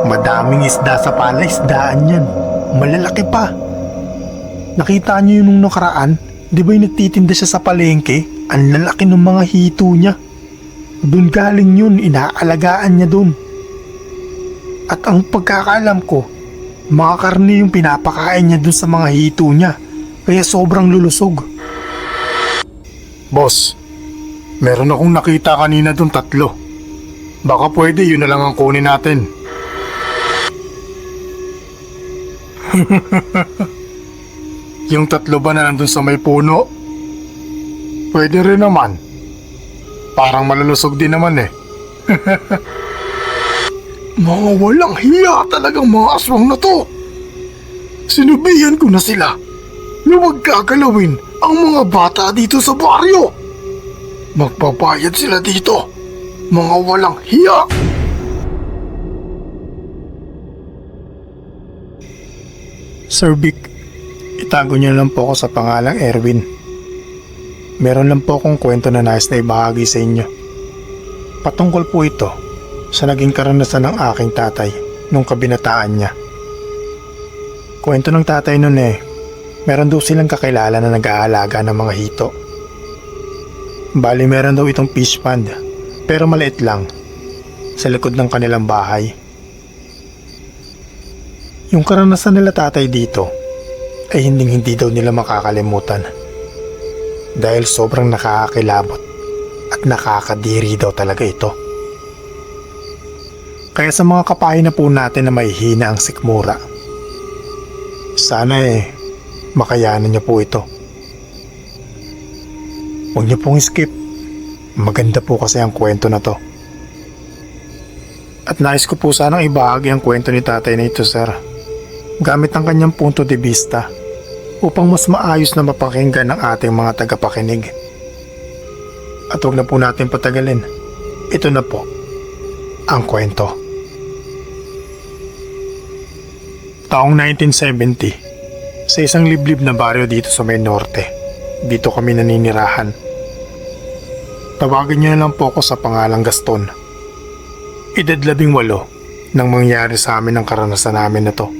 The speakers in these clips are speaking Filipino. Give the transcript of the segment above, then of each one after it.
Madaming isda sa palaisdaan yan. Malalaki pa. Nakita niyo yun nung nakaraan? Di ba yung nagtitinda siya sa palengke? Ang lalaki ng mga hito niya. Doon galing yun, inaalagaan niya doon. At ang pagkakaalam ko, mga karne yung pinapakain niya doon sa mga hito niya. Kaya sobrang lulusog. Boss, meron akong nakita kanina doon 3. Baka pwede yun na lang ang kunin natin. Yung 3 ba na nandun sa may puno? Pwede rin naman. Parang malulusog din naman eh. Mga walang hiya talagang mga aswang na to. Sinubihan ko na sila na huwag gagalawin ang mga bata dito sa baryo. Magbabayad sila dito. Mga walang hiya. Sir Vic, itago niyo lang po ako sa pangalang Erwin. Meron lang po akong kwento na nais na ibahagi sa inyo. Patungkol po ito sa naging karanasan ng aking tatay nung kabinataan niya. Kwento ng tatay nun meron daw silang kakilala na nag-aalaga ng mga hito. Bali meron daw itong fish pond, pero maliit lang, sa likod ng kanilang bahay. Yung karanasan nila tatay dito ay hindi daw nila makakalimutan. Dahil sobrang nakakakilabot at nakakadiri daw talaga ito. Kaya sa mga kapahay na po natin na may hina ang sikmura, sana makayanan niyo po ito. Huwag niyo pong skip. Maganda po kasi ang kwento na to. At nais ko po sanang ibahagi ang kwento ni tatay na ito, sir, gamit ang kanyang punto de vista upang mas maayos na mapakinggan ng ating mga tagapakinig. At huwag na po natin patagalin. Ito na po ang kwento. Taong 1970, sa isang liblib na baryo dito sa may norte, dito kami naninirahan. Tawagin niyo na lang po ako sa pangalang Gaston. Edad 18 nang mangyari sa amin ang karanasan namin na to.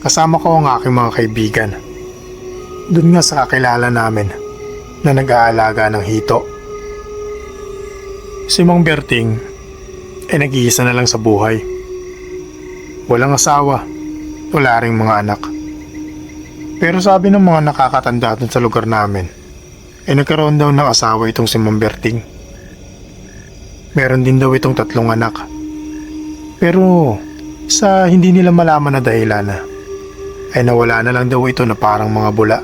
Kasama ko ang aking mga kaibigan. Doon nga sa kakilala namin na nag-aalaga ng hito. Si Mang Berting ay nag-iisa na lang sa buhay. Walang asawa, wala ring mga anak. Pero sabi ng mga nakakatanda doon sa lugar namin, ay nagkaroon daw ng asawa itong si Mang Berting. Meron din daw itong 3 anak. Pero sa hindi nila malaman na dahilan, ay nawala na lang daw ito na parang mga bula.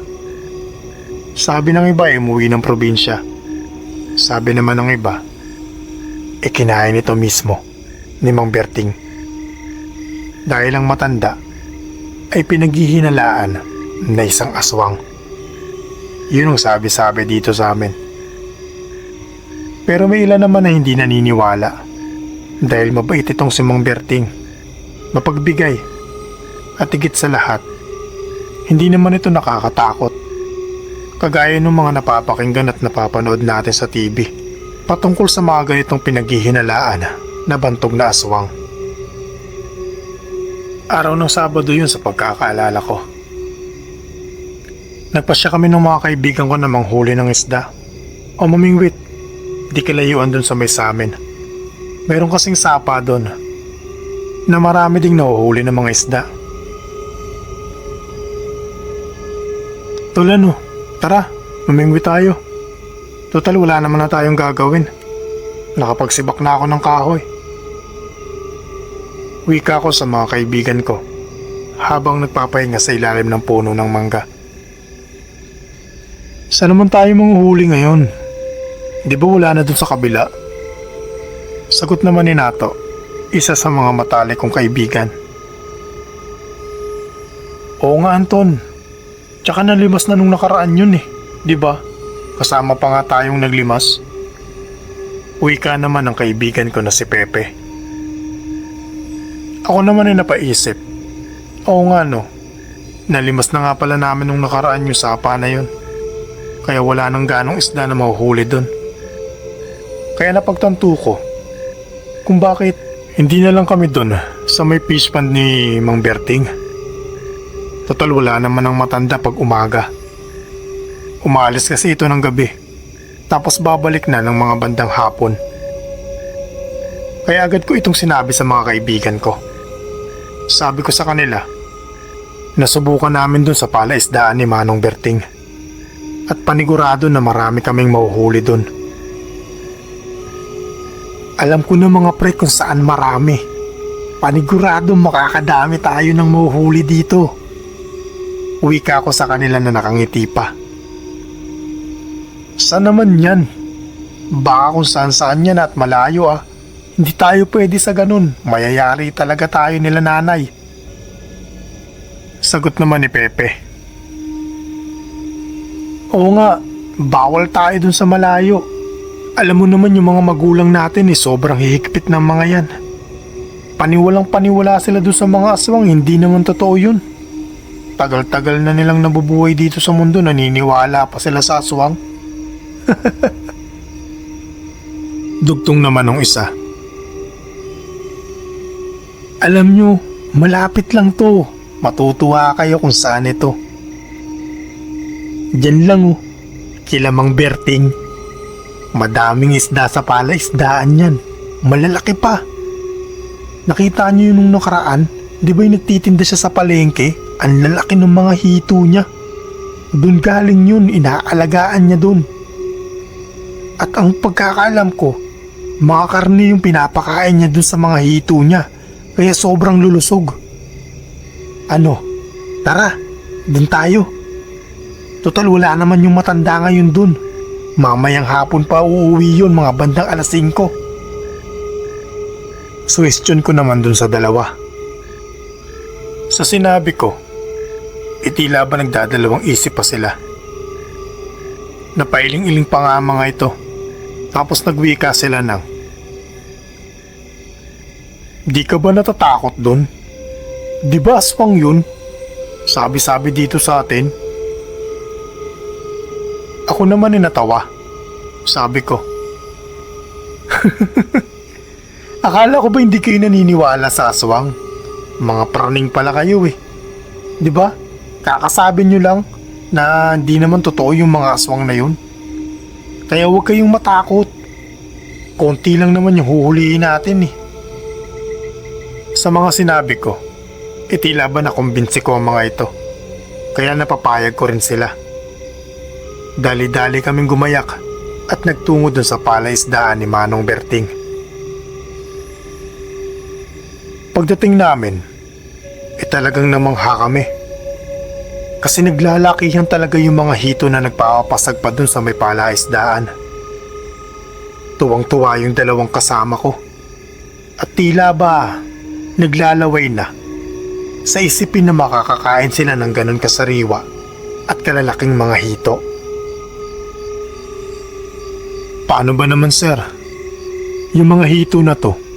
Sabi ng iba ay umuwi ng probinsya. Sabi naman ng iba, kinain ito mismo ni Mang Berting. Dahil ang matanda ay pinaghihinalaan na isang aswang. Yun ang sabi-sabi dito sa amin. Pero may ilan naman na hindi naniniwala dahil mabait itong si Mang Berting, mapagbigay, at higit sa lahat, hindi naman ito nakakatakot. Kagaya ng mga napapakinggan at napapanood natin sa TV patungkol sa mga ganitong pinaghihinalaan na bantog na aswang. Araw ng Sabado yun sa pagkakaalala ko. Nagpasya kami ng mga kaibigan ko na manghuli ng isda o mamingwit. Di kalayuan dun sa may samin. Mayroon kasing sapa dun na marami ding nahuhuli ng mga isda. Tulano, tara, mamingwit tayo. Total wala naman na tayong gagawin. Nakapagsibak na ako ng kahoy. Wika ko sa mga kaibigan ko habang nagpapahinga sa ilalim ng puno ng mangga. Saan naman tayo manguhuli ngayon? Di ba wala na dun sa kabila? Sagot naman ni Nato, isa sa mga matalik kong kaibigan. Oo nga, Anton. Tsaka nalimas na nung nakaraan yun di ba? Kasama pa nga tayong naglimas. Wika naman ang kaibigan ko na si Pepe. Ako naman ay napaisip. Oo nga nalimas na nga pala namin nung nakaraan yung sapa na yun. Kaya wala nang ganong isda na mahuhuli dun. Kaya napagtanto ko kung bakit hindi na lang kami dun Sa may fish pond ni Mang Berting. Total wala naman ang matanda pag umaga. Umalis kasi ito ng gabi. Tapos babalik na ng mga bandang hapon. Kaya agad ko itong sinabi sa mga kaibigan ko. Sabi ko sa kanila, nasubukan namin dun sa palaisdaan ni Manong Berting. At panigurado na marami kaming mahuhuli dun. Alam ko na mga pre kung saan marami. Panigurado makakadami tayo ng mahuhuli dito. Wika ko sa kanila na nakangiti pa. Saan naman yan? Baka kung saan yan at malayo ah. Hindi tayo pwede sa ganun. Mayayari talaga tayo nila nanay. Sagot naman ni Pepe. Oo nga, bawal tayo dun sa malayo. Alam mo naman yung mga magulang natin sobrang hihigpit ng mga yan. Paniwalang paniwala sila dun sa mga aswang, hindi naman totoo yun. Tagal-tagal na nilang nabubuhay dito sa mundo, naniniwala pa sila sa aswang. Dugtong naman ng isa. Alam nyo, malapit lang to. Matutuwa kayo kung saan ito. Diyan lang kila Mang Berting. Madaming isda sa palaisdaan yan. Malalaki pa. Nakita nyo yun nung nakaraan? Di ba yung nagtitinda siya sa palengke? Ang lalaki ng mga hito niya. Doon galing yun, inaalagaan niya doon. At ang pagkakaalam ko, mga karne yung pinapakain niya doon sa mga hito niya. Kaya sobrang lulusog. Ano? Tara, doon tayo. Total wala naman yung matanda ngayon doon. Mamayang hapon pa uuwi yun, mga bandang 5. Suwestiyon ko naman doon sa dalawa. Sa sinabi ko, tila ba nagdadalawang isip pa sila. Napailing-iling pa nga mga ito. Tapos nagwika sila ng, di ka ba natatakot doon? Di ba aswang yun? Sabi-sabi dito sa atin. Ako naman natawa. Sabi ko, akala ko ba hindi kayo naniniwala sa aswang? Mga praning pala kayo eh. Di ba? Kakasabi nyo lang na hindi naman totoo yung mga aswang na yun. Kaya huwag kayong matakot. Konti lang naman yung huhulihin natin eh. Sa mga sinabi ko, tila ba nakumbinsi ko ang mga ito. Kaya napapayag ko rin sila. Dali-dali kaming gumayak at nagtungo dun sa palaisdaan ni Manong Berting. Pagdating namin, talagang namangha kami. Kasi naglalakihan talaga yung mga hito na nagpapasag pa dun sa may palaisdaan. Tuwang-tuwa yung dalawang kasama ko. At tila ba naglalaway na sa isipin na makakakain sila ng ganun kasariwa at kalalaking mga hito. Paano ba naman sir? Yung mga hito na to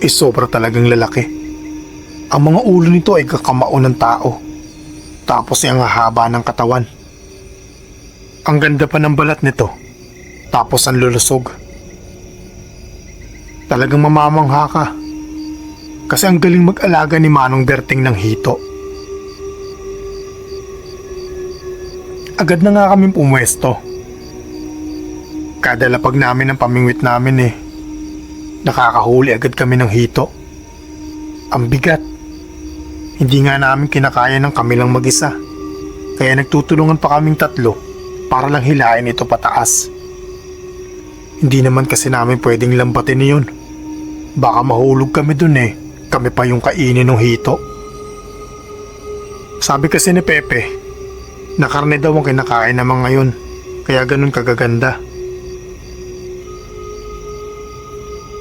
sobra talagang lalaki. Ang mga ulo nito ay kakamao ng tao. Tapos ang haba ng katawan. Ang ganda pa ng balat nito. Tapos ang lulusog. Talagang mamamangha ka. Kasi ang galing mag-alaga ni Manong Berting ng hito. Agad na nga kami pumwesto. Kada lapag namin ang pamingwit namin nakakahuli agad kami ng hito. Ang bigat. Hindi nga namin kinakaya ng kami lang mag-isa. Kaya nagtutulungan pa kaming tatlo para lang hilain ito pataas. Hindi naman kasi namin pwedeng lambatin niyon. Baka mahulog kami dun Kami pa yung kainin ng hito. Sabi kasi ni Pepe, na karne daw ang kinakain naman ngayon. Kaya ganun kagaganda.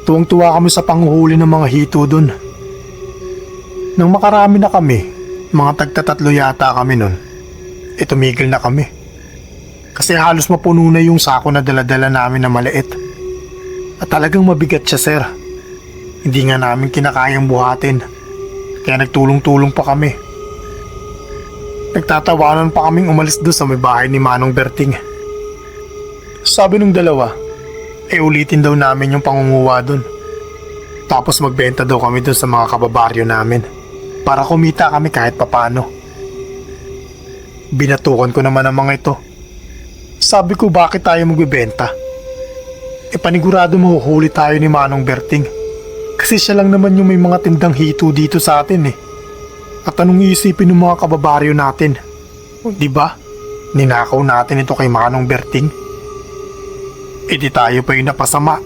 Tuwang-tuwa kami sa panghuhuli ng mga hito dun. Nang makarami na kami, mga tagtatatlo yata kami nun, tumigil na kami. Kasi halos mapuno na yung sako na daladala namin na maliit. At talagang mabigat siya sir. Hindi nga namin kinakayang buhatin. Kaya nagtulong-tulong pa kami. Nagtatawanan pa kaming umalis doon sa may bahay ni Manong Berting. Sabi nung dalawa, ulitin daw namin yung pangunguha doon. Tapos magbenta daw kami dun sa mga kababaryo namin para kumita kami kahit papano. Binatukan ko naman ang mga ito. Sabi ko, bakit tayo magbebenta? Panigurado mahuhuli tayo ni Manong Berting. Kasi siya lang naman yung may mga tindang hito dito sa atin eh. At anong iisipin ng mga kababaryo natin? Di ba? Ninakaw natin ito kay Manong Berting. Di tayo pa yung napasama.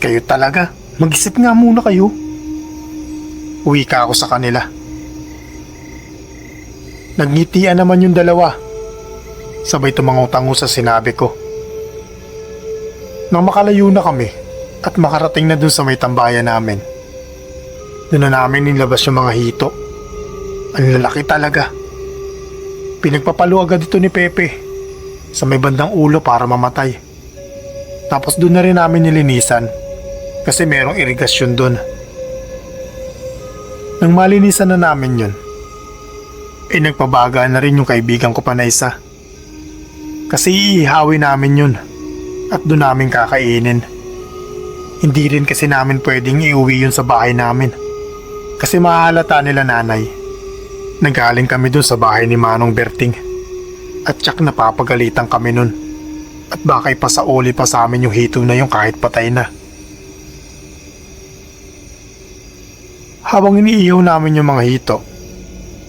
Kayo talaga, mag-isip nga muna kayo. Uwi ka ako sa kanila. Nagngitian naman yung dalawa. Sabay tumangutang sa sinabi ko. Nang makalayo na kami at makarating na dun sa may tambayan namin, doon na namin nilabas yung mga hito. Ang lalaki talaga. Pinagpapalo agad ito ni Pepe sa may bandang ulo para mamatay. Tapos doon na rin namin nilinisan kasi merong irigasyon doon. Nang malinisan na namin yun, nagpabaga na rin yung kaibigan ko pa na isa. Kasi iihawi namin yun at doon namin kakainin. Hindi rin kasi namin pwedeng iuwi yun sa bahay namin kasi mahalata nila nanay. Nagaling kami dun sa bahay ni Manong Berting at tsak napapagalitan kami nun at baka ipasauli pa sa amin yung hito na yung kahit patay na. Habang iniihaw namin yung mga hito,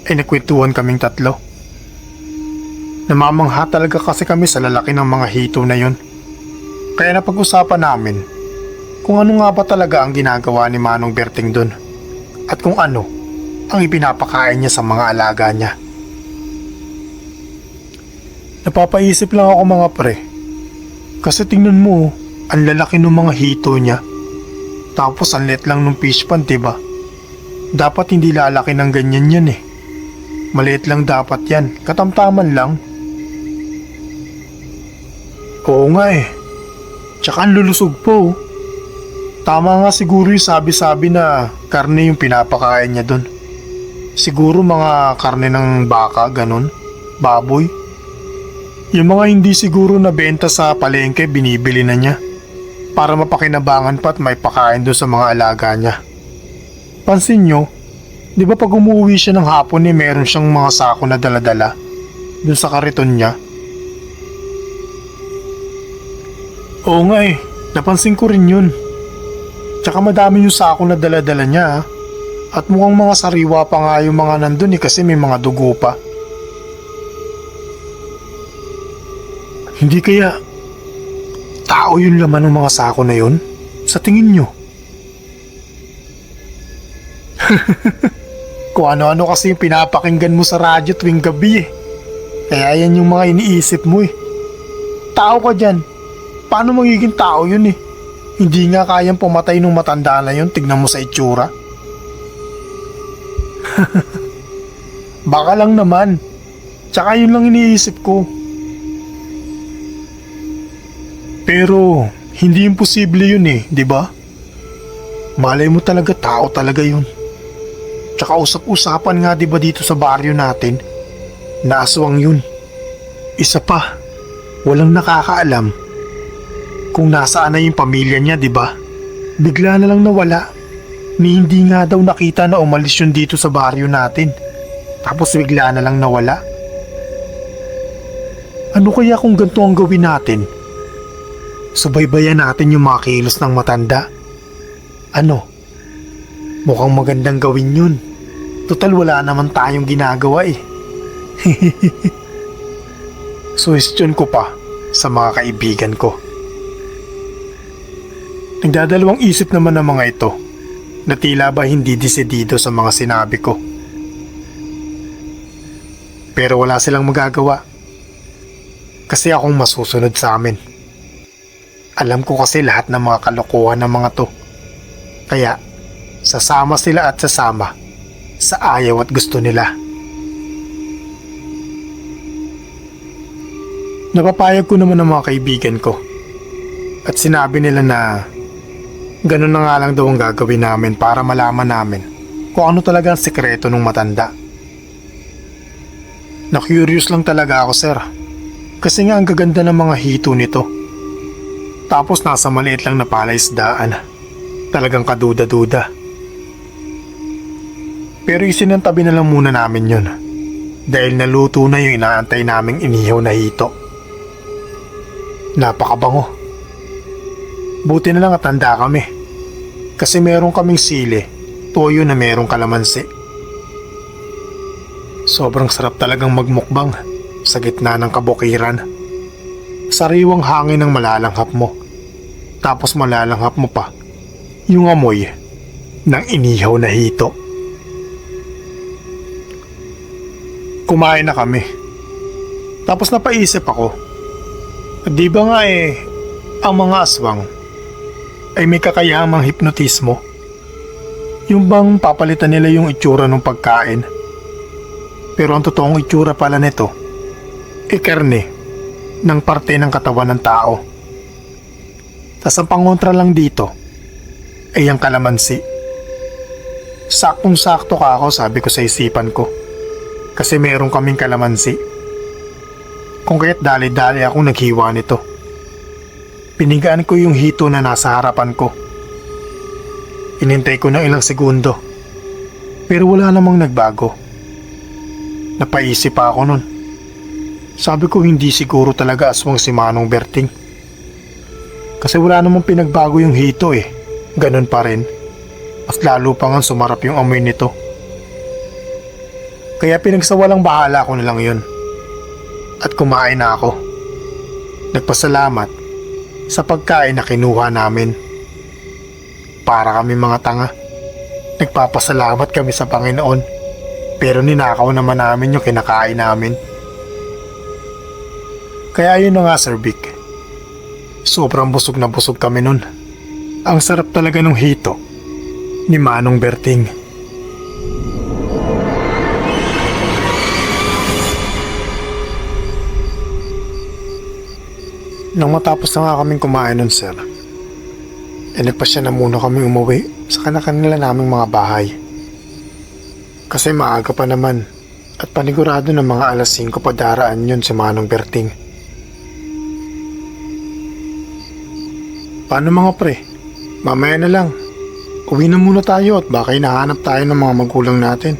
nagkwentuhan kaming tatlo. Namamangha talaga kasi kami sa lalaki ng mga hito na yun. Kaya napag-usapan namin kung ano nga ba talaga ang ginagawa ni Manong Berting dun at kung ano ang ipinapakain niya sa mga alaga niya. Napapaisip lang ako mga pre. Kasi tingnan mo, ang lalaki ng mga hito niya. Tapos ang liit lang ng fish pan, diba? Dapat hindi lalaki ng ganyan yan eh. Maliit lang dapat yan, katamtaman lang. Oo nga eh. Tsaka ang lulusog po. Tama nga siguro yung sabi-sabi na karne yung pinapakain niya dun. Siguro mga karne ng baka, ganun, baboy. Yung mga hindi siguro nabenta sa palengke, binibili na niya para mapakinabangan pa at may pakain doon sa mga alaga niya. Pansin nyo, di ba pag umuwi siya ng hapon meron siyang mga sako na daladala doon sa kariton niya? Oo nga eh, napansin ko rin yun. Tsaka madami yung sako na daladala niya. At mukhang mga sariwa pa nga yung mga nandun kasi may mga dugo pa. Hindi kaya tao yung laman ng mga sako na yun? Sa tingin nyo? Kung ano-ano kasi yung pinapakinggan mo sa radyo tuwing gabi eh. Kaya yan yung mga iniisip mo eh. Tao ka dyan. Paano magiging tao yun eh? Hindi nga kayang pumatay nung matanda na yun, tignan mo sa itsura. Baka lang naman. Tsaka yun lang iniisip ko. Pero hindi imposible yun eh, di ba? Malay mo talaga, tao talaga yun. Tsaka usap-usapan nga di ba dito sa baryo natin na aswang yun. Isa pa, walang nakakaalam kung nasaan na yung pamilya niya, di ba? Bigla na lang nawala. Ni hindi nga daw nakita na umalis yun dito sa baryo natin. Tapos bigla na lang nawala. Ano kaya kung ganito ang gawin natin? Subaybayan natin yung mga kilos ng matanda. Ano? Mukhang magandang gawin yun. Total wala naman tayong ginagawa eh. Suwestyon ko pa sa mga kaibigan ko. Nagdadalawang isip naman ng mga ito na tila ba hindi desidido sa mga sinabi ko. Pero wala silang magagawa kasi akong masusunod sa amin. Alam ko kasi lahat ng mga kalokohan ng mga to. Kaya sasama sila at sasama sa ayaw at gusto nila. Napapayag ko naman ang mga kaibigan ko at sinabi nila na ganun na nga lang daw ang gagawin namin para malaman namin kung ano talaga ang sekreto ng matanda. Na-curious lang talaga ako, sir. Kasi nga ang gaganda ng mga hito nito. Tapos nasa maliit lang na palaisdaan. Talagang kaduda-duda. Pero isinantabi na lang muna namin yun. Dahil naluto na yung inaantay naming inihaw na hito. Napakabango. Buti na lang at handa kami. Kasi meron kaming sili, toyo na merong kalamansi. Sobrang sarap talagang magmukbang sa gitna ng kabukiran. Sariwang hangin ang malalanghap mo. Tapos malalanghap mo pa yung amoy ng inihaw na hito. Kumain na kami. Tapos napaisip ako, di ba nga ang mga aswang ay may kakayahang hipnotismo? Yung bang papalitan nila yung itsura ng pagkain? Pero ang totoong itsura pala nito, karne ng parte ng katawan ng tao. Tas ang pangontra lang dito ay ang kalamansi. Saktong-sakto ka ako, sabi ko sa isipan ko. Kasi meron kaming kalamansi. Kung kaya't dali-dali akong naghiwa nito. Pinigaan ko yung hito na nasa harapan ko. Inintay ko ng ilang segundo. Pero wala namang nagbago. Napaisip pa ako nun. Sabi ko hindi siguro talaga aswang si Manong Berting. Kasi wala namang pinagbago yung hito Ganun pa rin. Mas lalo pa nga sumarap yung amoy nito. Kaya pinagsawalang bahala ko na lang yun. At kumain na ako. Nagpasalamat sa pagkain na kinuha namin. Para kami mga tanga. Nagpapasalamat kami sa Panginoon. Pero ninakaw naman namin yung kinakain namin. Kaya yun na nga, Sir Vic. Sobrang busog na busog kami nun. Ang sarap talaga ng hito ni Manong Berting. Nang matapos na nga kaming kumain nun, sir, nagpasya na muna kami umuwi sa kanila naming mga bahay. Kasi maaga pa naman at panigurado ng mga alas 5 pa daraan yun si Manong Berting. Paano mga pre? Mamaya na lang. Uwi na muna tayo at baka hinahanap tayo ng mga magulang natin.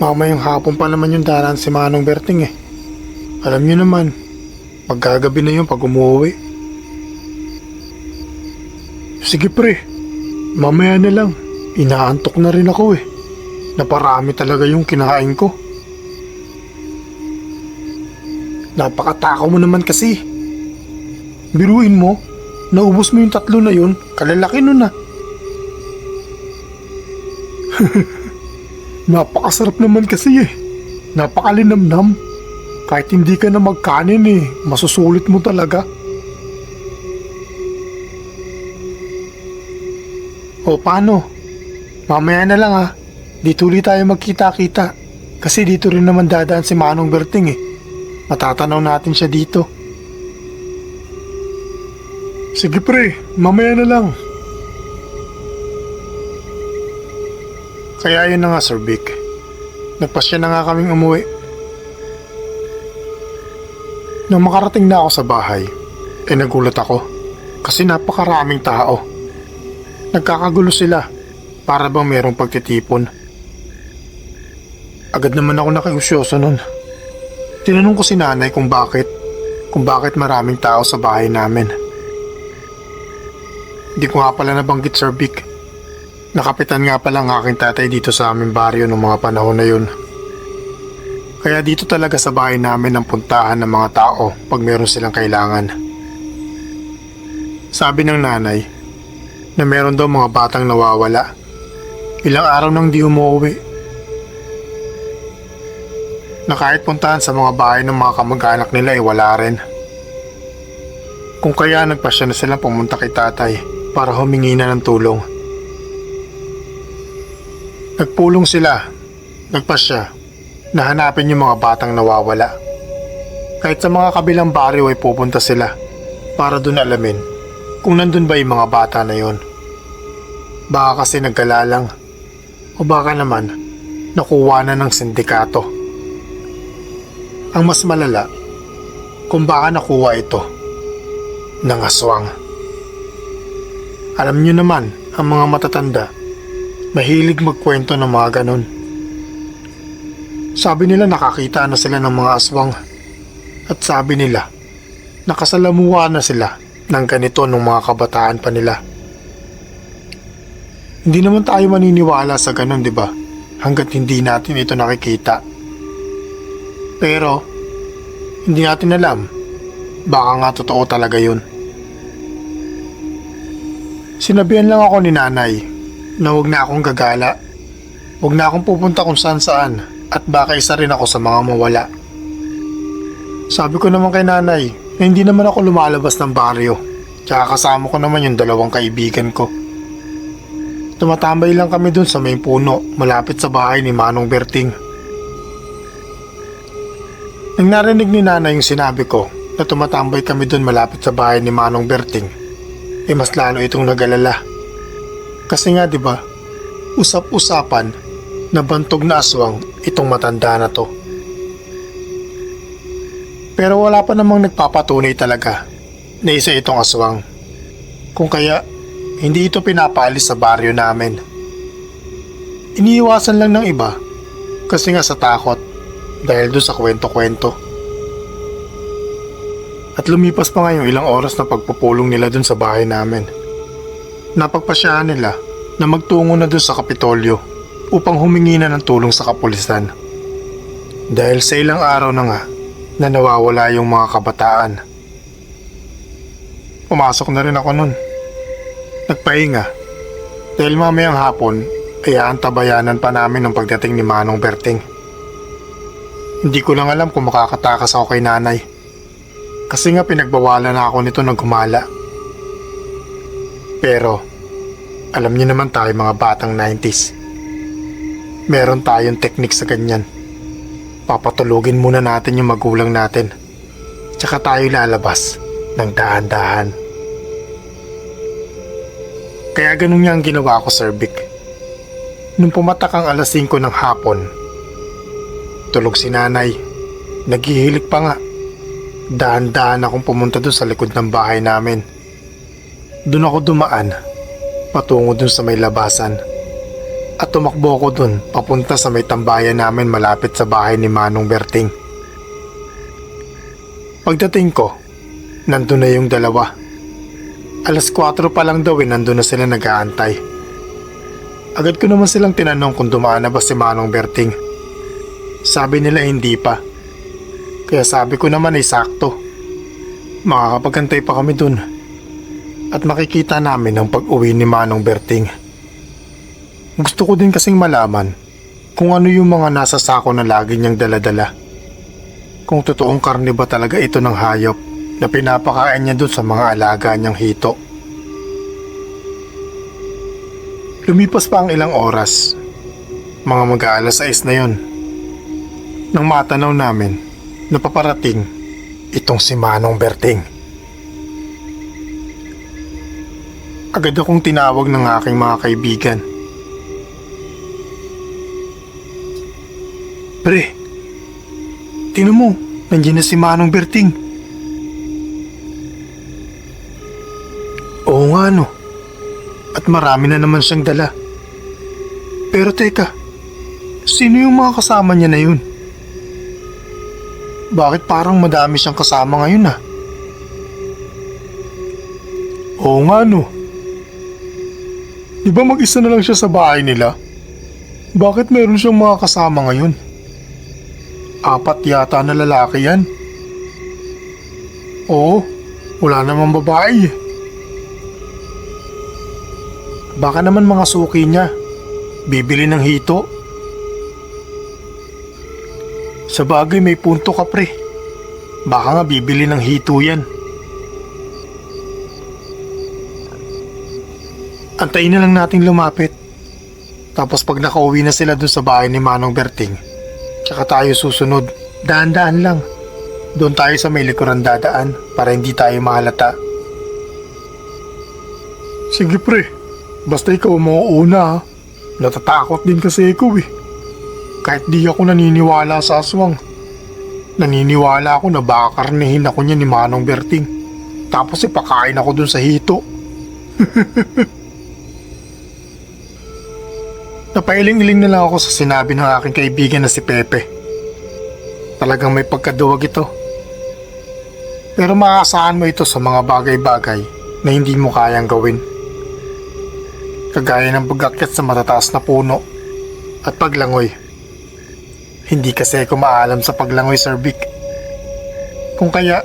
Mamayang hapon pa naman yung daraan si Manong Berting Alam nyo naman, pagkagabi na yun pag umuwi. Sige pre, mamaya na lang. Inaantok na rin ako Naparami talaga yung kinain ko. Napakatakaw mo naman kasi. Biruin mo, naubos mo yung 3 na yun, kalalaki nun Napakasarap naman kasi Napakalinamnam. Kahit hindi ka na magkanin masusulit mo talaga. O paano? Mamaya na lang Dito ulit tayo magkita-kita. Kasi dito rin naman dadaan si Manong Berting Matatanaw natin siya dito. Sige pre, mamaya na lang. Kaya yun na nga, Sir Vic. Nagpasya na nga kaming umuwi. Nang makarating na ako sa bahay, nagulat ako. Kasi napakaraming tao. Nagkakagulo sila. Para bang merong pagtitipon. Agad naman ako nakiusyoso nun. Tinanong ko si nanay kung bakit maraming tao sa bahay namin. Hindi ko nga pala nabanggit, Sir Vic. Nakapitan nga pala ang aking tatay dito sa aming baryo noong mga panahon na yun. Kaya dito talaga sa bahay namin ang puntahan ng mga tao pag meron silang kailangan. Sabi ng nanay na meron daw mga batang nawawala. Ilang araw nang di umuwi. Na kahit puntahan sa mga bahay ng mga kamag-anak nila wala rin. Kung kaya nagpasya na silang pumunta kay tatay para humingi na ng tulong. Nagpulong sila, nagpasya, na hanapin yung mga batang nawawala. Kahit sa mga kabilang baryo ay pupunta sila para dun alamin kung nandun ba yung mga bata na yon. Baka kasi nagkala lang o baka naman nakuha na ng sindikato. Ang mas malala, kung baka nakuha ito ng aswang. Alam nyo naman, ang mga matatanda, mahilig magkwento ng mga ganon. Sabi nila nakakita na sila ng mga aswang. At sabi nila, nakasalamuha na sila ng ganito nung mga kabataan pa nila. Hindi naman tayo maniniwala sa ganon, di ba? Hanggat hindi natin ito nakikita. Pero, hindi natin alam. Baka nga totoo talaga yun. Sinabihan lang ako ni nanay na huwag na akong gagala. Huwag na akong pupunta kung saan saan at baka isa rin ako sa mga mawala. Sabi ko naman kay nanay na hindi naman ako lumalabas ng baryo. Tsaka kasama ko naman yung 2 kaibigan ko. Tumatambay lang kami dun sa may puno malapit sa bahay ni Manong Berting. Nang narinig ni nanay yung sinabi ko na tumatambay kami dun malapit sa bahay ni Manong Berting, mas lalo itong nag-alala. Kasi nga 'di ba, usap-usapan na bantog na aswang itong matanda na to. Pero wala pa namang nagpapatunay talaga na isa itong aswang. Kung kaya, hindi ito pinapaalis sa baryo namin. Iniiwasan lang ng iba kasi nga sa takot dahil doon sa kwento-kwento. At lumipas pa nga yung ilang oras na pagpupulong nila doon sa bahay namin. Napagpasyahan nila na magtungo na doon sa Kapitolyo upang humingi na ng tulong sa kapulisan. Dahil sa ilang araw na nga na nawawala yung mga kabataan. Pumasok na rin ako nun. Nagpahinga dahil mamayang hapon ay aantabayanan pa namin ng pagdating ni Manong Berting. Hindi ko lang alam kung makakatakas ako kay nanay kasi nga pinagbawalan na ako nito ng gumala. Pero alam niyo naman tayo mga batang 90s. Meron tayong teknik sa ganyan. Papatulugin muna natin yung magulang natin tsaka tayo lalabas ng dahan-dahan. Kaya ganun nga ang ginawa ko, Sir Vic. Nung pumatak ang alas 5 ng hapon, tulog si nanay. Naghihilik pa nga. Dahan-dahan akong pumunta dun sa likod ng bahay namin. Dun ako dumaan, patungo dun sa may labasan. At tumakbo ko dun, papunta sa may tambayan namin malapit sa bahay ni Manong Berting. Pagdating ko, nandun na yung 2. Alas 4 pa lang daw nandun na sila nag-aantay. Agad ko naman silang tinanong kung dumaan na ba si Manong Berting. Sabi nila hindi pa. Kaya sabi ko naman ay sakto. Makakapagantay pa kami dun. At makikita namin ang pag-uwi ni Manong Berting. Gusto ko din kasing malaman kung ano yung mga nasa sako na lagi niyang daladala. Kung totoong karne ba talaga ito ng hayop na pinapakain niya dun sa mga alaga niyang hito. Lumipas pa ang ilang oras. Mga mag-aalas 6 na yun. Nang matanaw namin na paparating itong si Manong Berting. Agad akong tinawag ng aking mga kaibigan. Pre, tingnan mo, nandiyan na si Manong Berting. Oo nga no. At marami na naman siyang dala. Pero teka, sino yung mga kasama niya na yun? Bakit parang madami siyang kasama ngayon ah? Oo nga no. Di ba mag-isa na lang siya sa bahay nila? Bakit meron siyang mga kasama ngayon? 4 yata na lalaki yan. Oo, wala namang babae eh. Baka naman mga suki niya, bibili ng hito. Sa bagay may punto ka pre. Baka nga bibili ng hito yan. Antayin na lang nating lumapit. Tapos pag nakauwi na sila dun sa bahay ni Manong Berting, tsaka tayo susunod. Dahan-dahan lang. Doon tayo sa may likuran dadaan para hindi tayo mahalata. Sige pre. Basta ikaw mauuna ha. Natatakot din kasi ikaw eh. Kahit di ako naniniwala sa aswang. Naniniwala ako na baka karnehin ako niya ni Manong Berting. Tapos ipakain ako dun sa hito. Napailing-iling na lang ako sa sinabi ng aking kaibigan na si Pepe. Talagang may pagkaduwag ito. Pero maaasahan mo ito sa mga bagay-bagay na hindi mo kayang gawin. Kagaya ng pag-akyat sa matataas na puno at paglangoy. Hindi kasi ako maalam sa paglangoy, Sir Vic. Kung kaya,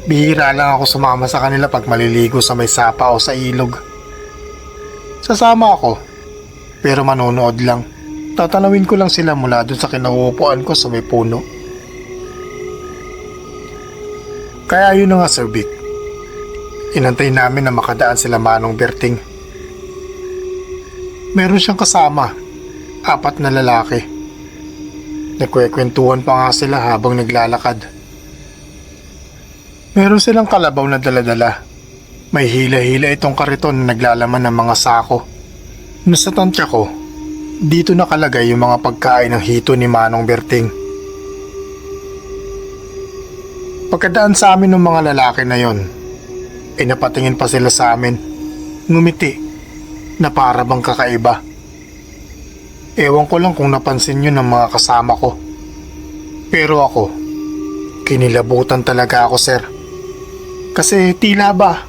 bihira lang ako sumama sa kanila pag maliligo sa may sapa o sa ilog. Sasama ako, pero manonood lang. Tatanawin ko lang sila mula dun sa kinauupuan ko sa may puno. Kaya yun na nga, Sir Vic. Inantay namin na makadaan sila Manong Berting. Meron siyang kasama, 4 na lalaki. Nagkwekwentuhan pa nga sila habang naglalakad. Meron silang kalabaw na daladala. May hila-hila itong kariton na naglalaman ng mga sako. Nasa tansya ko, dito nakalagay yung mga pagkain ng hito ni Manong Berting. Pagkadaan sa amin ng mga lalaki na yon, napatingin pa sila sa amin. Ngumiti na para bang kakaiba. Ewan ko lang kung napansin yun ng mga kasama ko. Pero ako, kinilabutan talaga ako, sir. Kasi tila ba,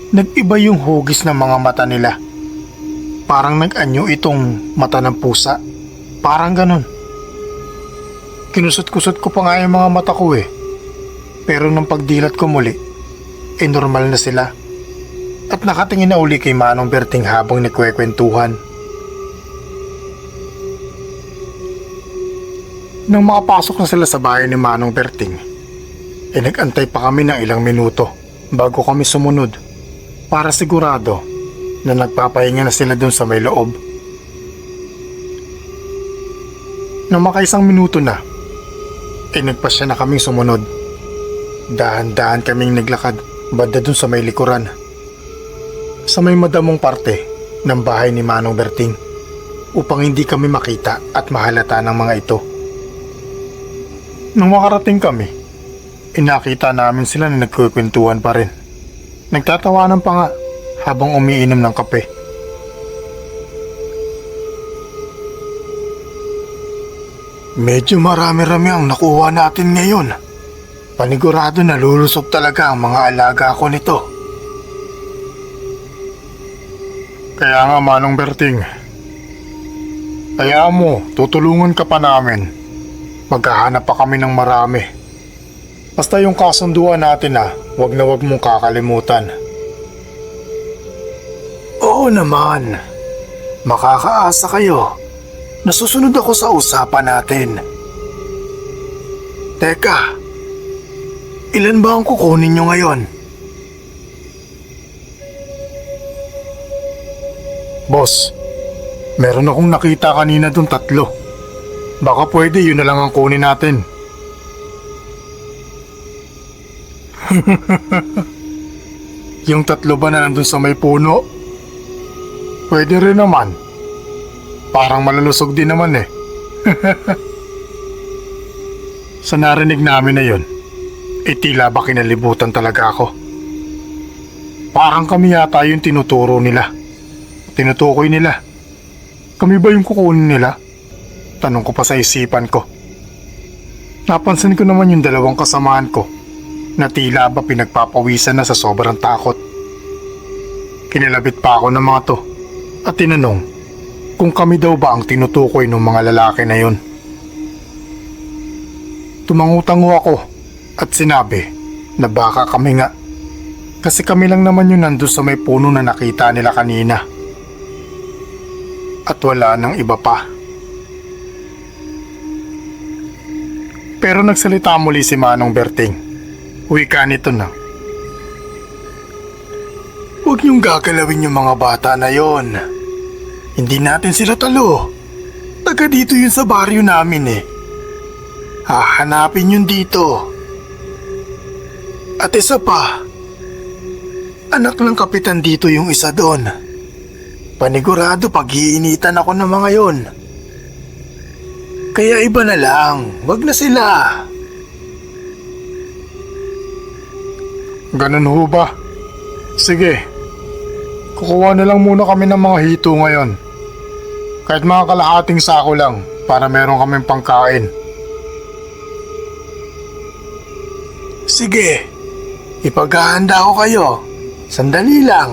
nag-iba yung hugis ng mga mata nila. Parang nag-anyo itong mata ng pusa. Parang ganun. Kinusot-kusot ko pa nga yung mga mata ko eh. Pero nung pagdilat ko muli, normal na sila. At nakatingin na uli kay Manong Berting habang nagkwekwentuhan. Nang makapasok na sila sa bahay ni Manong Berting, nag-antay pa kami ng ilang minuto bago kami sumunod para sigurado na nagpapahinga na sila dun sa may loob. Nang makaisang minuto na, nagpasya na kaming sumunod. Dahan-dahan kaming naglakad banda dun sa may likuran, sa may madamong parte ng bahay ni Manong Berting, upang hindi kami makita at mahalata ng mga ito. Nung makarating kami, nakita namin sila na nagkukwentuhan pa rin. Nagtatawanan pa nga habang umiinom ng kape. Medyo marami-rami ang nakuha natin ngayon. Panigurado na lulusog talaga ang mga alaga ko nito. Kaya nga, Manong Berting, kaya mo, tutulungan ka pa namin. Maghahanap pa kami ng marami. Basta yung kasunduan natin wag na wag mong kakalimutan. Oo naman. Makakaasa kayo. Nasusunod ako sa usapan natin. Teka, ilan ba ang kukunin nyo ngayon? Boss, meron akong nakita kanina dun 3. Baka pwede yun na lang ang kunin natin. Yung 3 ba na nandun sa may puno? Pwede rin naman. Parang malulusog din naman eh. Sa narinig namin na yun, tila ba kinalibutan talaga ako. Parang kami yata yung tinuturo nila. Tinutukoy nila. Kami ba yung kukunin nila? Tanong ko pa sa isipan ko. Napansin ko naman yung 2 kasamaan ko na tila ba pinagpapawisan na sa sobrang takot. Kinilabit pa ako ng mga to at tinanong kung kami daw ba ang tinutukoy ng mga lalaki na yun. Tumangutango ako at sinabi na baka kami nga, kasi kami lang naman yung nandun sa may puno na nakita nila kanina. At wala nang iba pa. Pero nagsalita muli si Manong Berting. Wika nito na. Huwag niyong gagalawin yung mga bata na yon. Hindi natin sila talo. Taga dito yun sa baryo namin eh. Hahanapin yun dito. At isa pa, anak ng kapitan dito yung isa doon. Panigurado pag-iinitan ako ng mga yon. Kaya iba na lang, wag na sila. Ganun ho ba? Sige, Kukuha na lang muna kami ng mga hito ngayon. Kahit mga kalahating sako lang para meron kaming pangkain. Sige, ipaghahanda ko kayo. Sandali lang.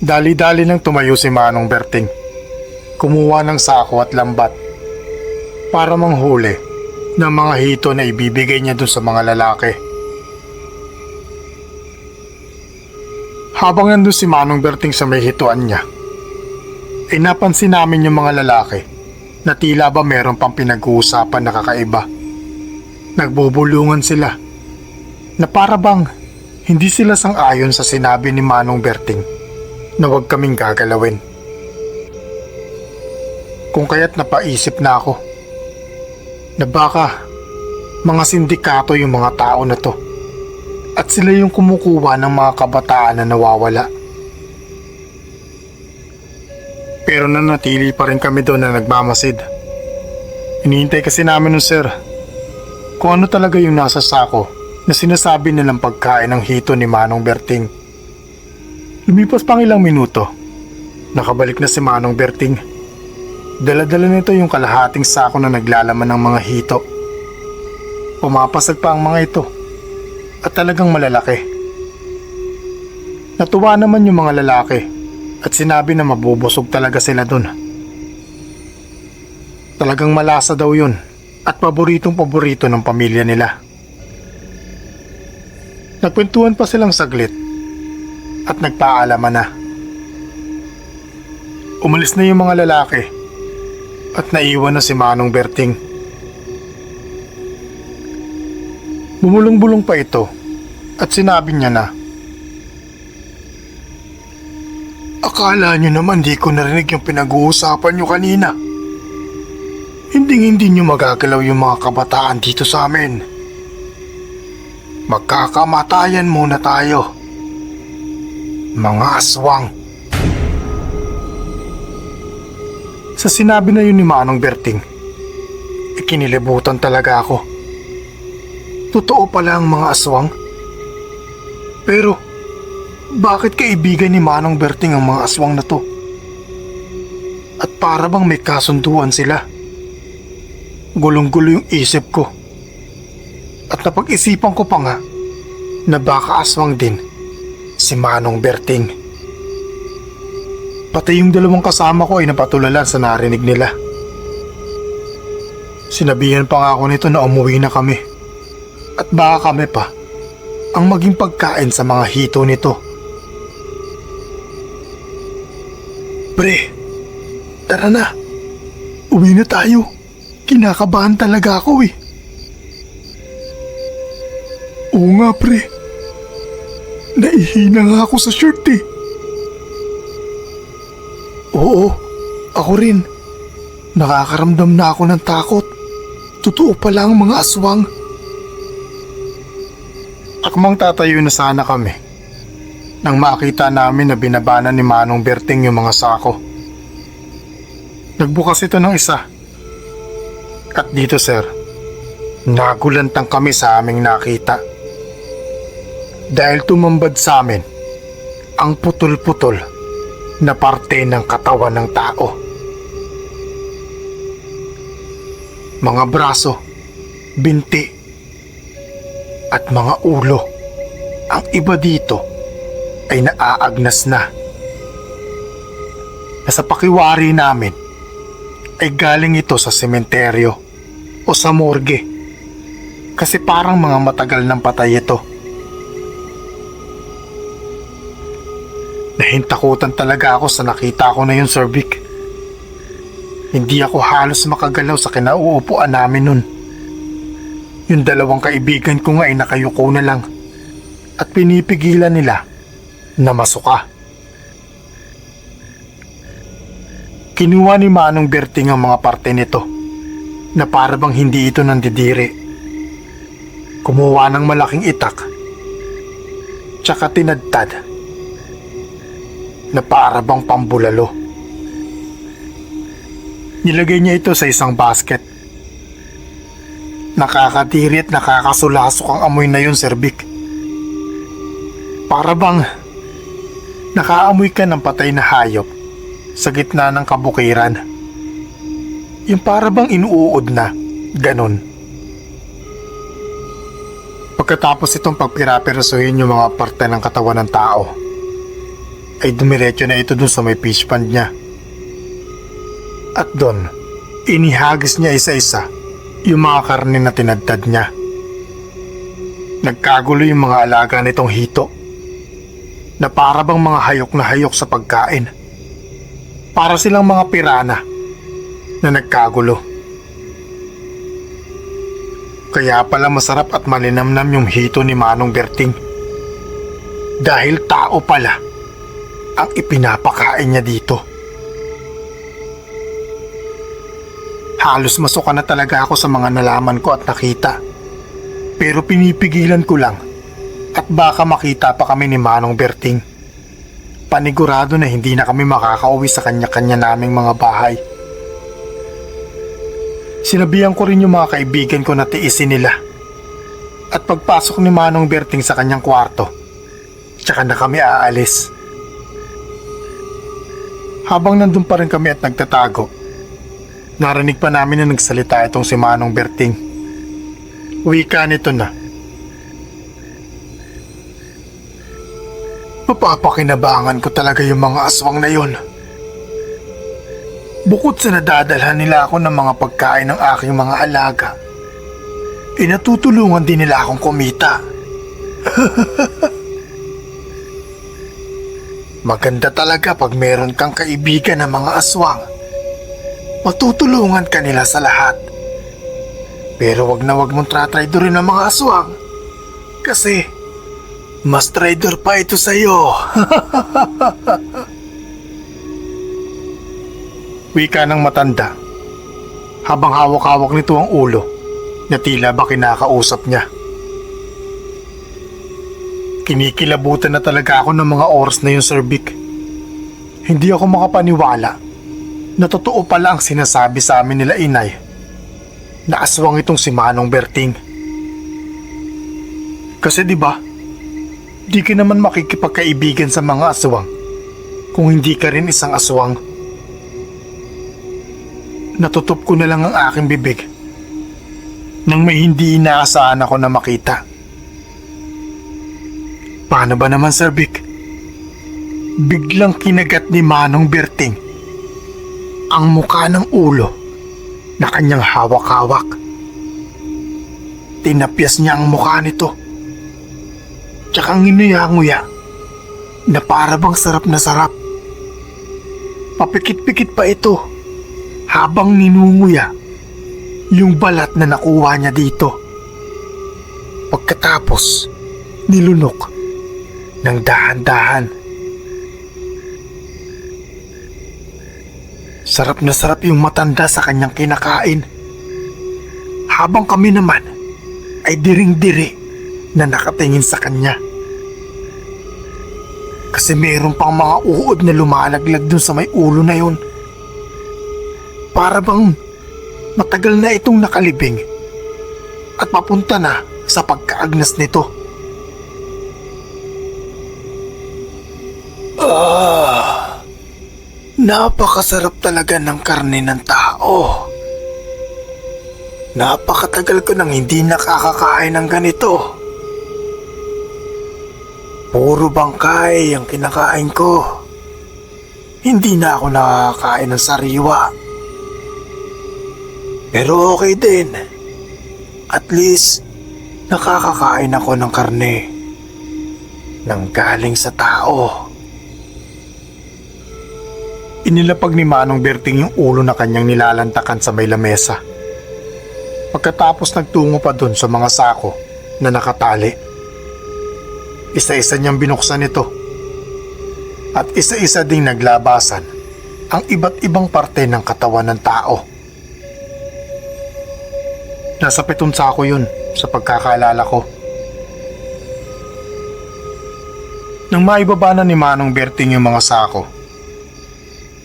Dali-dali nang tumayo si Manong Berting. Kumuha ng sako at lambat para manghuli ng mga hito na ibibigay niya dun sa mga lalaki. Habang nandun si Manong Berting sa may hituan niya, ay napansin namin yung mga lalaki na tila ba meron pang pinag-uusapan na kakaiba. Nagbubulungan sila na para bang hindi sila sang-ayon sa sinabi ni Manong Berting na huwag kaming gagalawin. Kung kaya't napaisip na ako na baka mga sindikato yung mga tao na to at sila yung kumukuha ng mga kabataan na nawawala. Pero nanatili pa rin kami doon na nagmamasid. Hinihintay kasi namin nun, sir, kung ano talaga yung nasa sako na sinasabi nilang pagkain ng hito ni Manong Berting. Lumipas pang ilang minuto, nakabalik na si Manong Berting. Dala-dala nito yung kalahating sako na naglalaman ng mga hito. Pumapasag pa ang mga ito at talagang malalaki. Natuwa naman yung mga lalaki at sinabi na mabubusog talaga sila dun. Talagang malasa daw yun at paboritong-paborito ng pamilya nila. Nagkwentuhan pa silang saglit at nagpaalaman na. Umalis na yung mga lalaki at naiwan na si Manong Berting. Bumulong-bulong pa ito at sinabi niya na, akala niyo naman di ko narinig yung pinag-uusapan niyo kanina. Hindi niyo magagalaw yung mga kabataan dito sa amin. Magkakamatayan muna tayo. Mga aswang. Sa sinabi na yun ni Manong Berting, ikinilibutan talaga ako. Totoo pala ang mga aswang. Pero bakit kaibigan ni Manong Berting ang mga aswang na to? At para bang may kasunduan sila? Gulong-gulo yung isip ko. At napag-isipan ko pa nga na baka aswang din si Manong Berting. Pati yung dalawang kasama ko ay napatulalan sa narinig nila. Sinabihan pa nga ako nito na umuwi na kami. At baka kami pa ang maging pagkain sa mga hito nito. Pre, tara na. Uwi na tayo. Kinakabahan talaga ako eh. Oo nga pre. Naihina nga ako sa shirt eh. Oo, ako rin. Nakakaramdam na ako ng takot. Totoo pala ang mga aswang. Akmang tatayo na sana kami nang makita namin na binabana ni Manong Berting yung mga sako. Nagbukas ito ng isa. At dito, sir, nagulantang kami sa aming nakita. Dahil tumambad sa amin ang putol-putol na parte ng katawan ng tao. Mga braso, binti, at mga ulo. Ang iba dito ay naaagnas na. Nasa pakiwari namin ay galing ito sa sementeryo o sa morgue. Kasi parang mga matagal ng patay ito. Nahintakutan talaga ako sa nakita ko na yung Sir Vic. Hindi ako halos makagalaw sa kinauupuan namin nun. Yung dalawang kaibigan ko nga ay nakayuko na lang at pinipigilan nila na masuka. Kinuha ni Manong Berting ang mga parte nito na para bang hindi ito nandidiri. Kumuha ng malaking itak tsaka tinadtad na para bang pambulalo. Nilagay niya ito sa isang basket. Nakakadiri at nakakasulasok ang amoy na yun, Sir Vic. Para bang nakaamoy ka ng patay na hayop sa gitna ng kabukiran. Yung para bang inuud na, ganon. Pagkatapos itong pagpirapirasuhin yung mga parte ng katawan ng tao, ay dumiretso na ito dun sa may fish pond niya. At dun, inihagis niya isa-isa yung mga karne na tinadtad niya. Nagkagulo yung mga alaga nitong hito na para bang mga hayok na hayok sa pagkain. Para silang mga pirana na nagkagulo. Kaya pala masarap at malinamnam yung hito ni Manong Berting. Dahil tao pala ang ipinapakain niya dito. Halos masuka na talaga ako sa mga nalaman ko at nakita. Pero pinipigilan ko lang at baka makita pa kami ni Manong Berting. Panigurado na hindi na kami makakauwi sa kanya-kanya naming mga bahay. Sinabihan ko rin yung mga kaibigan ko na tiisin nila. At pagpasok ni Manong Berting sa kanyang kwarto, tsaka na kami aalis. Habang nandun pa rin kami at nagtatago, narinig pa namin na nagsalita itong si Manong Berting. Wika nito na, mapapakinabangan ko talaga yung mga aswang na yun. Bukod sa nadadalhan nila ako ng mga pagkain ng aking mga alaga, natutulungan din nila akong kumita. Maganda talaga pag meron kang kaibigan ng mga aswang. Matutulungan ka nila sa lahat. Pero wag na wag mong tratraidorin ang mga aswang. Kasi mas traitor pa ito sa'yo. Wika ng matanda habang hawak-hawak nito ang ulo na tila ba kinakausap niya. Kinikilabutan na talaga ako ng mga oras na yun, Sir Vic. Hindi ako makapaniwala na totoo pala ang sinasabi sa amin nila inay na aswang itong si Manong Berting. Kasi di ba, di ka naman makikipagkaibigan sa mga aswang kung hindi ka rin isang aswang. Natutup ko na lang ang aking bibig nang may hindi inaasahan ako na makita. Paano ba naman, Sir Vic? Biglang kinagat ni Manong Berting ang muka ng ulo na kanyang hawak-hawak. Tinapyas niya ang mukha nito. Tsaka nginuya-nguya na para bang sarap na sarap. Papikit-pikit pa ito habang ninunguya yung balat na nakuha niya dito. Pagkatapos, nilunok ng dahan-dahan. Sarap na sarap yung matanda sa kanyang kinakain. Habang kami naman ay diring-diri na nakatingin sa kanya. Kasi mayroon pang mga uod na lumalaglag dun sa may ulo na yun. Para bang matagal na itong nakalibing at papunta na sa pagkaagnas nito. Napakasarap talaga ng karne ng tao. Napakatagal ko nang hindi nakakakain ng ganito. Puro bangkay ang kinakain ko. Hindi na ako nakakain ng sariwa. Pero okay din. At least, nakakakain ako ng karne nang galing sa tao. Inilapag ni Manong Berting yung ulo na kanyang nilalantakan sa may lamesa. Pagkatapos nagtungo pa dun sa mga sako na nakatali. Isa-isa niyang binuksan ito. At isa-isa ding naglabasan ang iba't ibang parte ng katawan ng tao. Nasa 7 sako yun sa pagkakaalala ko. Nang maibaba na ni Manong Berting yung mga sako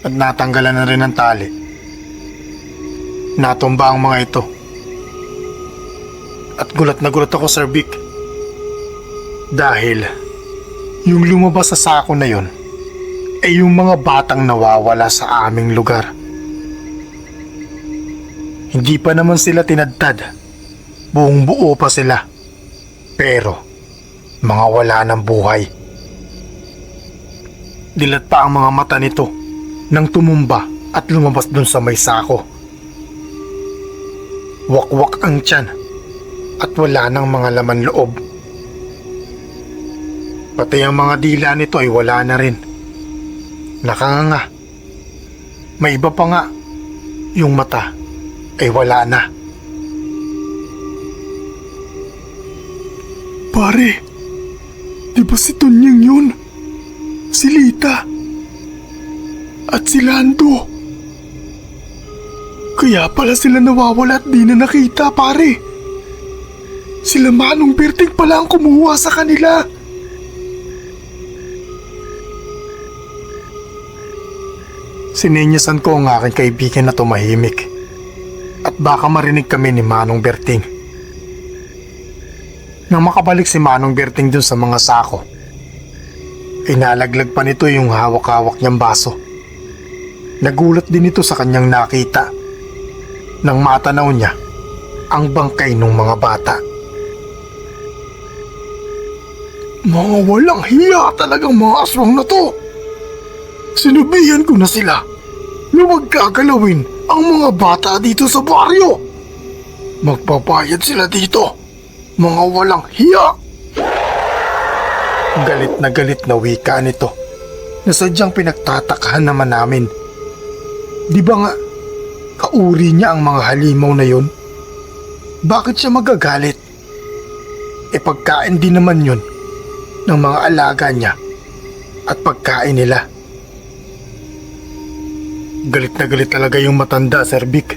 at natanggalan na rin ang tali, natumba ang mga ito. At gulat na gulat ako, Sir Vic. Dahil Yung lumabas sa sako na yon ay yung mga batang nawawala sa aming lugar. Hindi pa naman sila tinadtad. Buong buo pa sila. Pero, mga wala ng buhay. Dilat pa ang mga mata nito nang tumumba at lumabas dun sa may sako. Wakwak ang tiyan at wala nang mga laman loob. Pati ang mga dila nito ay wala na rin. Nakanganga. May iba pa nga. Yung mata ay wala na. Pare, di ba si Tonyang yun? Si Lita? At si Lando? Kaya pala sila nawawala at di na nakita, pare. Sila Manong Berting pala ang kumuha sa kanila. Sininyasan ko ang aking kaibigan na tumahimik at baka marinig kami ni Manong Berting. Nang makabalik si Manong Berting dun sa mga sako, inalaglag pa nito yung hawak-hawak niyang baso. Nagulat din ito sa kanyang nakita nang matanaw niya ang bangkay ng mga bata. Mga walang hiya talagang mga aswang na to. Sinabihan ko na sila na huwag gagalawin ang mga bata dito sa baryo. Magbabayad sila dito, mga walang hiya. Galit na wika nito na sadyang pinagtatakahan naman namin. Di ba nga, kauri niya ang mga halimaw na yun? Bakit siya magagalit? E pagkain din naman yun ng mga alaga niya at pagkain nila. Galit na galit talaga yung matanda, Sir Vic.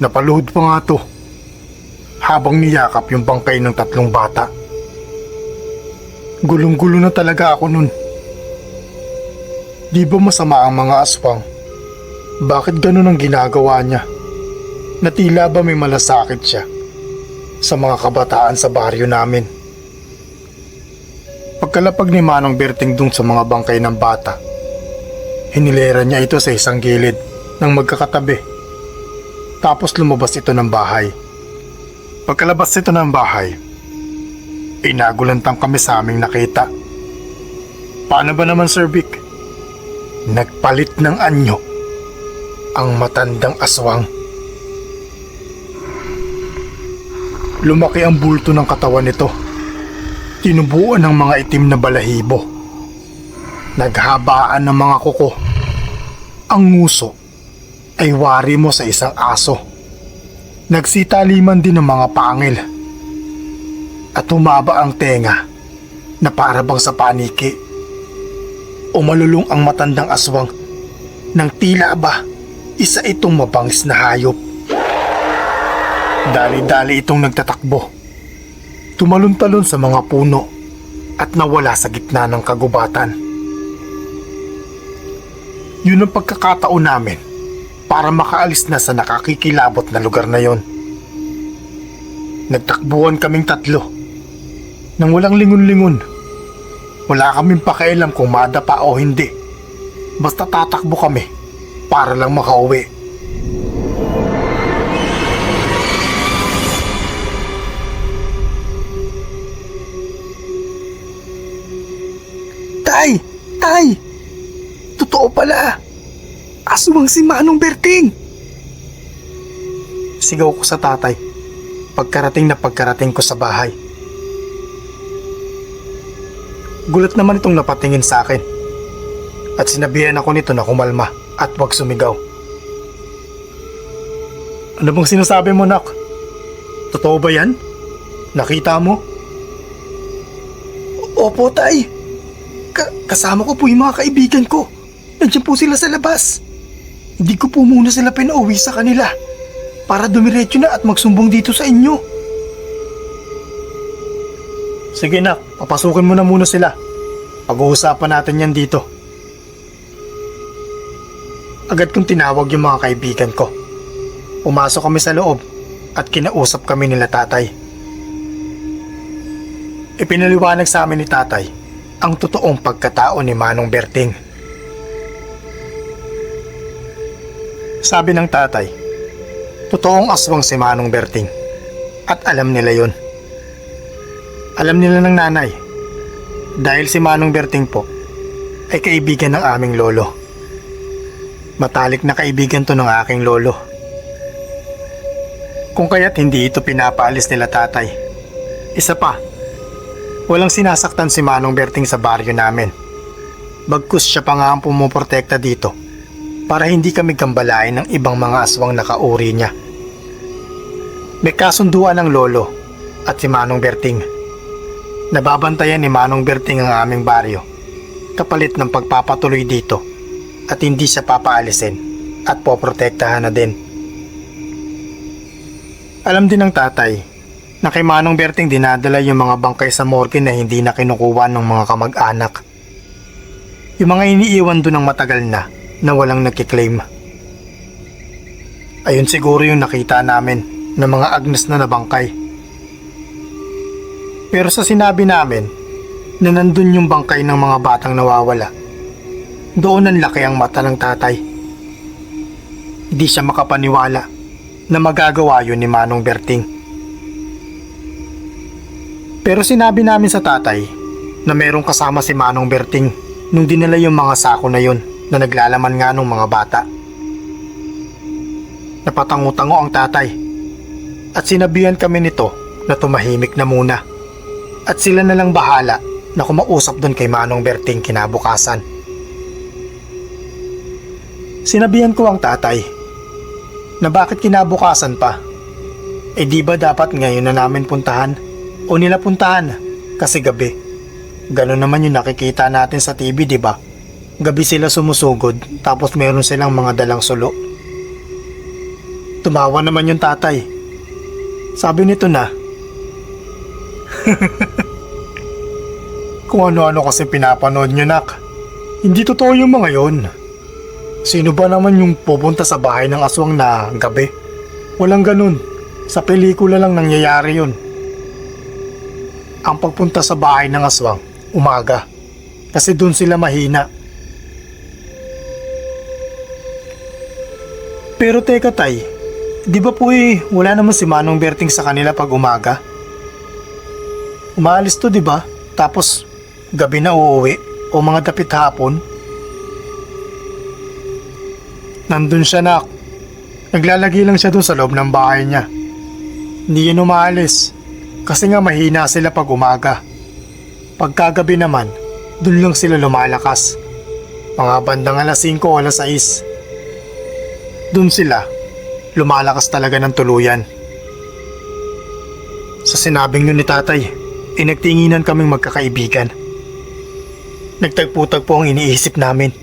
Napaluhod pa nga to habang niyakap yung bangkay ng 3 bata. Gulong-gulo na talaga ako nun. Di ba masama ang mga aswang? Bakit ganun ang ginagawa niya? Na tila ba may malasakit siya sa mga kabataan sa baryo namin? Pagkalapag ni Manong Berting dun sa mga bangkay ng bata, hinilera niya ito sa isang gilid ng magkakatabi. Tapos lumabas ito ng bahay. Pagkalabas ito ng bahay, inagulantang kami sa aming nakita. Paano ba naman, Sir Vic? Nagpalit ng anyo ang matandang aswang. Lumaki ang bulto ng katawan nito. Tinubuan ng mga itim na balahibo. Naghabaan ng mga kuko. Ang nguso ay wari mo sa isang aso. Nagsitaliman din ng mga pangil. At humaba ang tenga na para bang sa paniki. Umalulong ang matandang aswang nang tila ba isa itong mabangis na hayop. Dali-dali itong nagtatakbo. Tumalon-talon sa mga puno at nawala sa gitna ng kagubatan. Yun ang pagkakataon namin para makaalis na sa nakakikilabot na lugar na yon. Nagtakbuhan kaming 3 nang walang lingon-lingon. Wala kaming pakialam kung madapa o hindi. Basta tatakbo kami para lang makauwi. Tay! Tay! Totoo pala! Aswang si Manong Berting! Sigaw ko sa tatay pagkarating ko sa bahay. Gulat naman itong napatingin sa akin at sinabihan ako nito na kumalma at huwag sumigaw. Ano bang sinasabi mo, nak? Totoo ba yan? Nakita mo? Opo, tay. Kasama ko po yung mga kaibigan ko. Nandiyan po sila sa labas. Hindi ko po muna sila pinauwi sa kanila para dumiretso na at magsumbong dito sa inyo. Sige, nak, papasukin mo na muna sila. Pag-uusapan natin yan dito. Agad kong tinawag yung mga kaibigan ko. Pumasok kami sa loob at kinausap kami nila tatay. Ipinaliwanag sa amin ni tatay ang totoong pagkatao ni Manong Berting. Sabi ng tatay, totoong aswang si Manong Berting at alam nila yon. Alam nila ng nanay dahil si Manong Berting po ay kaibigan ng aming lolo. Matalik na kaibigan to ng aking lolo. Kung kaya't hindi ito pinapaalis nila tatay. Isa pa, walang sinasaktan si Manong Berting sa baryo namin. Bagkus siya pa nga ang pumuprotekta dito para hindi kami gambalain ng ibang mga aswang na kauri niya. May kasunduan ng lolo at si Manong Berting. Nababantayan ni Manong Berting ang aming baryo kapalit ng pagpapatuloy dito at hindi siya papaalisin at poprotektahan na din. Alam din ng tatay na kay Manong Berting dinadala yung mga bangkay sa morgue na hindi na kinukuha ng mga kamag-anak. Yung mga iniiwan doon ng matagal na walang nagkiklaim. Ayun siguro yung nakita namin ng mga agnes na nabangkay. Pero sa sinabi namin na nandun yung bangkay ng mga batang nawawala, doon ang laki ang mata ng tatay. Hindi siya makapaniwala na magagawa yun ni Manong Berting. Pero sinabi namin sa tatay na merong kasama si Manong Berting nung dinala yung mga sako na yun na naglalaman nga ng mga bata. Napatango-tango ang tatay at sinabihan kami nito na tumahimik na muna at sila na lang bahala na kumausap doon kay Manong Berting kinabukasan. Sinabihan ko ang tatay na bakit kinabukasan pa. Di ba dapat ngayon na namin puntahan o nila puntahan kasi gabi. Ganon naman yung nakikita natin sa TV, di ba? Gabi sila sumusugod tapos meron silang mga dalang sulo. Tumawa naman yung tatay. Sabi nito na kung ano-ano kasi pinapanood nyo, nak. Hindi totoo yung mga yon. Sino ba naman yung pupunta sa bahay ng aswang na gabi? Walang ganun. Sa pelikula lang nangyayari yun. Ang pagpunta sa bahay ng aswang, umaga. Kasi dun sila mahina. Pero teka tay, di ba po wala naman si Manong Berting sa kanila pag umaga? Umaalis to, di ba? Tapos gabi na uuwi o mga dapit hapon. Nandun siya, nak. Naglalagi lang siya dun sa loob ng bahay niya. Hindi yan umaalis kasi nga mahina sila pag umaga. Pagkagabi naman, dun lang sila lumalakas. Mga bandang alas 5 o alas 6. Dun sila lumalakas talaga ng tuluyan. Sa sinabing yun ni tatay, nagtinginan kaming magkakaibigan. Nagtagpo-tagpo ang iniisip namin.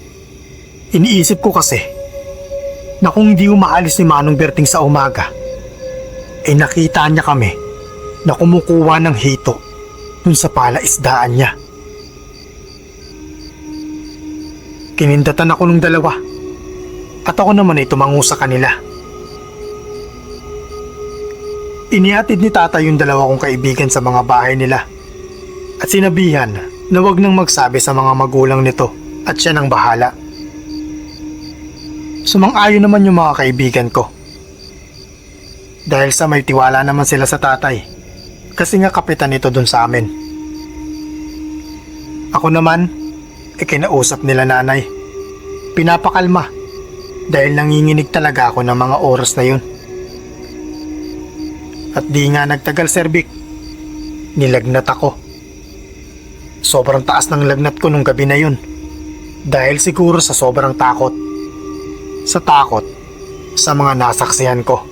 Iniisip ko kasi na kung hindi umaalis ni Manong Berting sa umaga, nakita niya kami na kumukuha ng hito dun sa palaisdaan niya. Kinindatan ako nung dalawa at ako naman ay tumango sa kanila. Inihatid ni tatay yung dalawa kong kaibigan sa mga bahay nila at sinabihan na wag nang magsabi sa mga magulang nito at siya nang bahala. Sumang-ayon naman yung mga kaibigan ko. Dahil sa may tiwala naman sila sa tatay kasi nga kapitan nito dun sa amin. Ako naman, kinausap nila nanay. Pinapakalma dahil nanginginig talaga ako ng mga oras na yun. At di nga nagtagal, Sir Vic, nilagnat ako. Sobrang taas ng lagnat ko nung gabi na yun dahil siguro sa sobrang takot. Sa takot sa mga nasaksihan ko.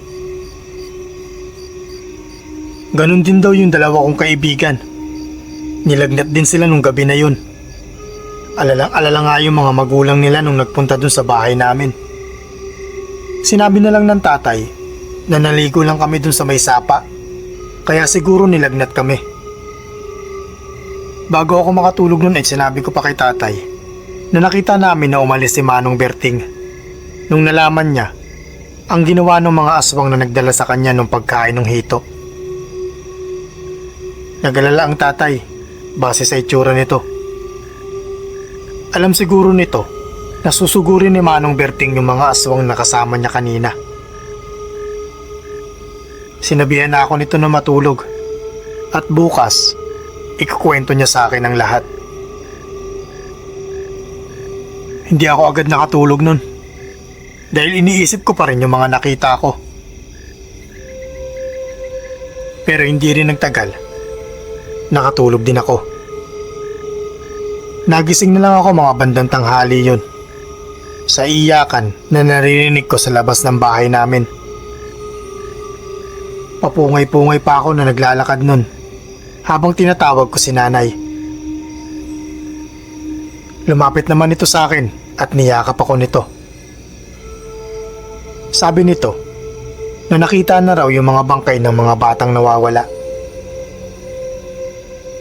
Ganon din daw yung dalawa kong kaibigan. Nilagnat din sila nung gabi na yun. Alalang-alala nga yung mga magulang nila nung nagpunta dun sa bahay namin. Sinabi na lang ng tatay na naligo lang kami dun sa may sapa, kaya siguro nilagnat kami. Bago ako makatulog nun sinabi ko pa kay tatay na nakita namin na umalis si Manong Berting. Nung nalaman niya ang ginawa ng mga aswang na nagdala sa kanya nung pagkain ng hito. Nagalala ang tatay base sa itsura nito Alam siguro nito na susugurin ni Manong Berting yung mga aswang na kasama niya kanina. Sinabihan na ako nito na matulog at bukas ikukwento niya sa akin ang lahat. Hindi ako agad nakatulog nun dahil iniisip ko pa rin yung mga nakita ko. Pero hindi rin nagtagal, nakatulog din ako. Nagising na lang ako mga bandang tanghali yun, sa iyakan na naririnig ko sa labas ng bahay namin. Papungay-pungay pa ako na naglalakad nun habang tinatawag ko si nanay. Lumapit naman ito sa akin at niyakap ako nito. Sabi nito na nakita na raw yung mga bangkay ng mga batang nawawala.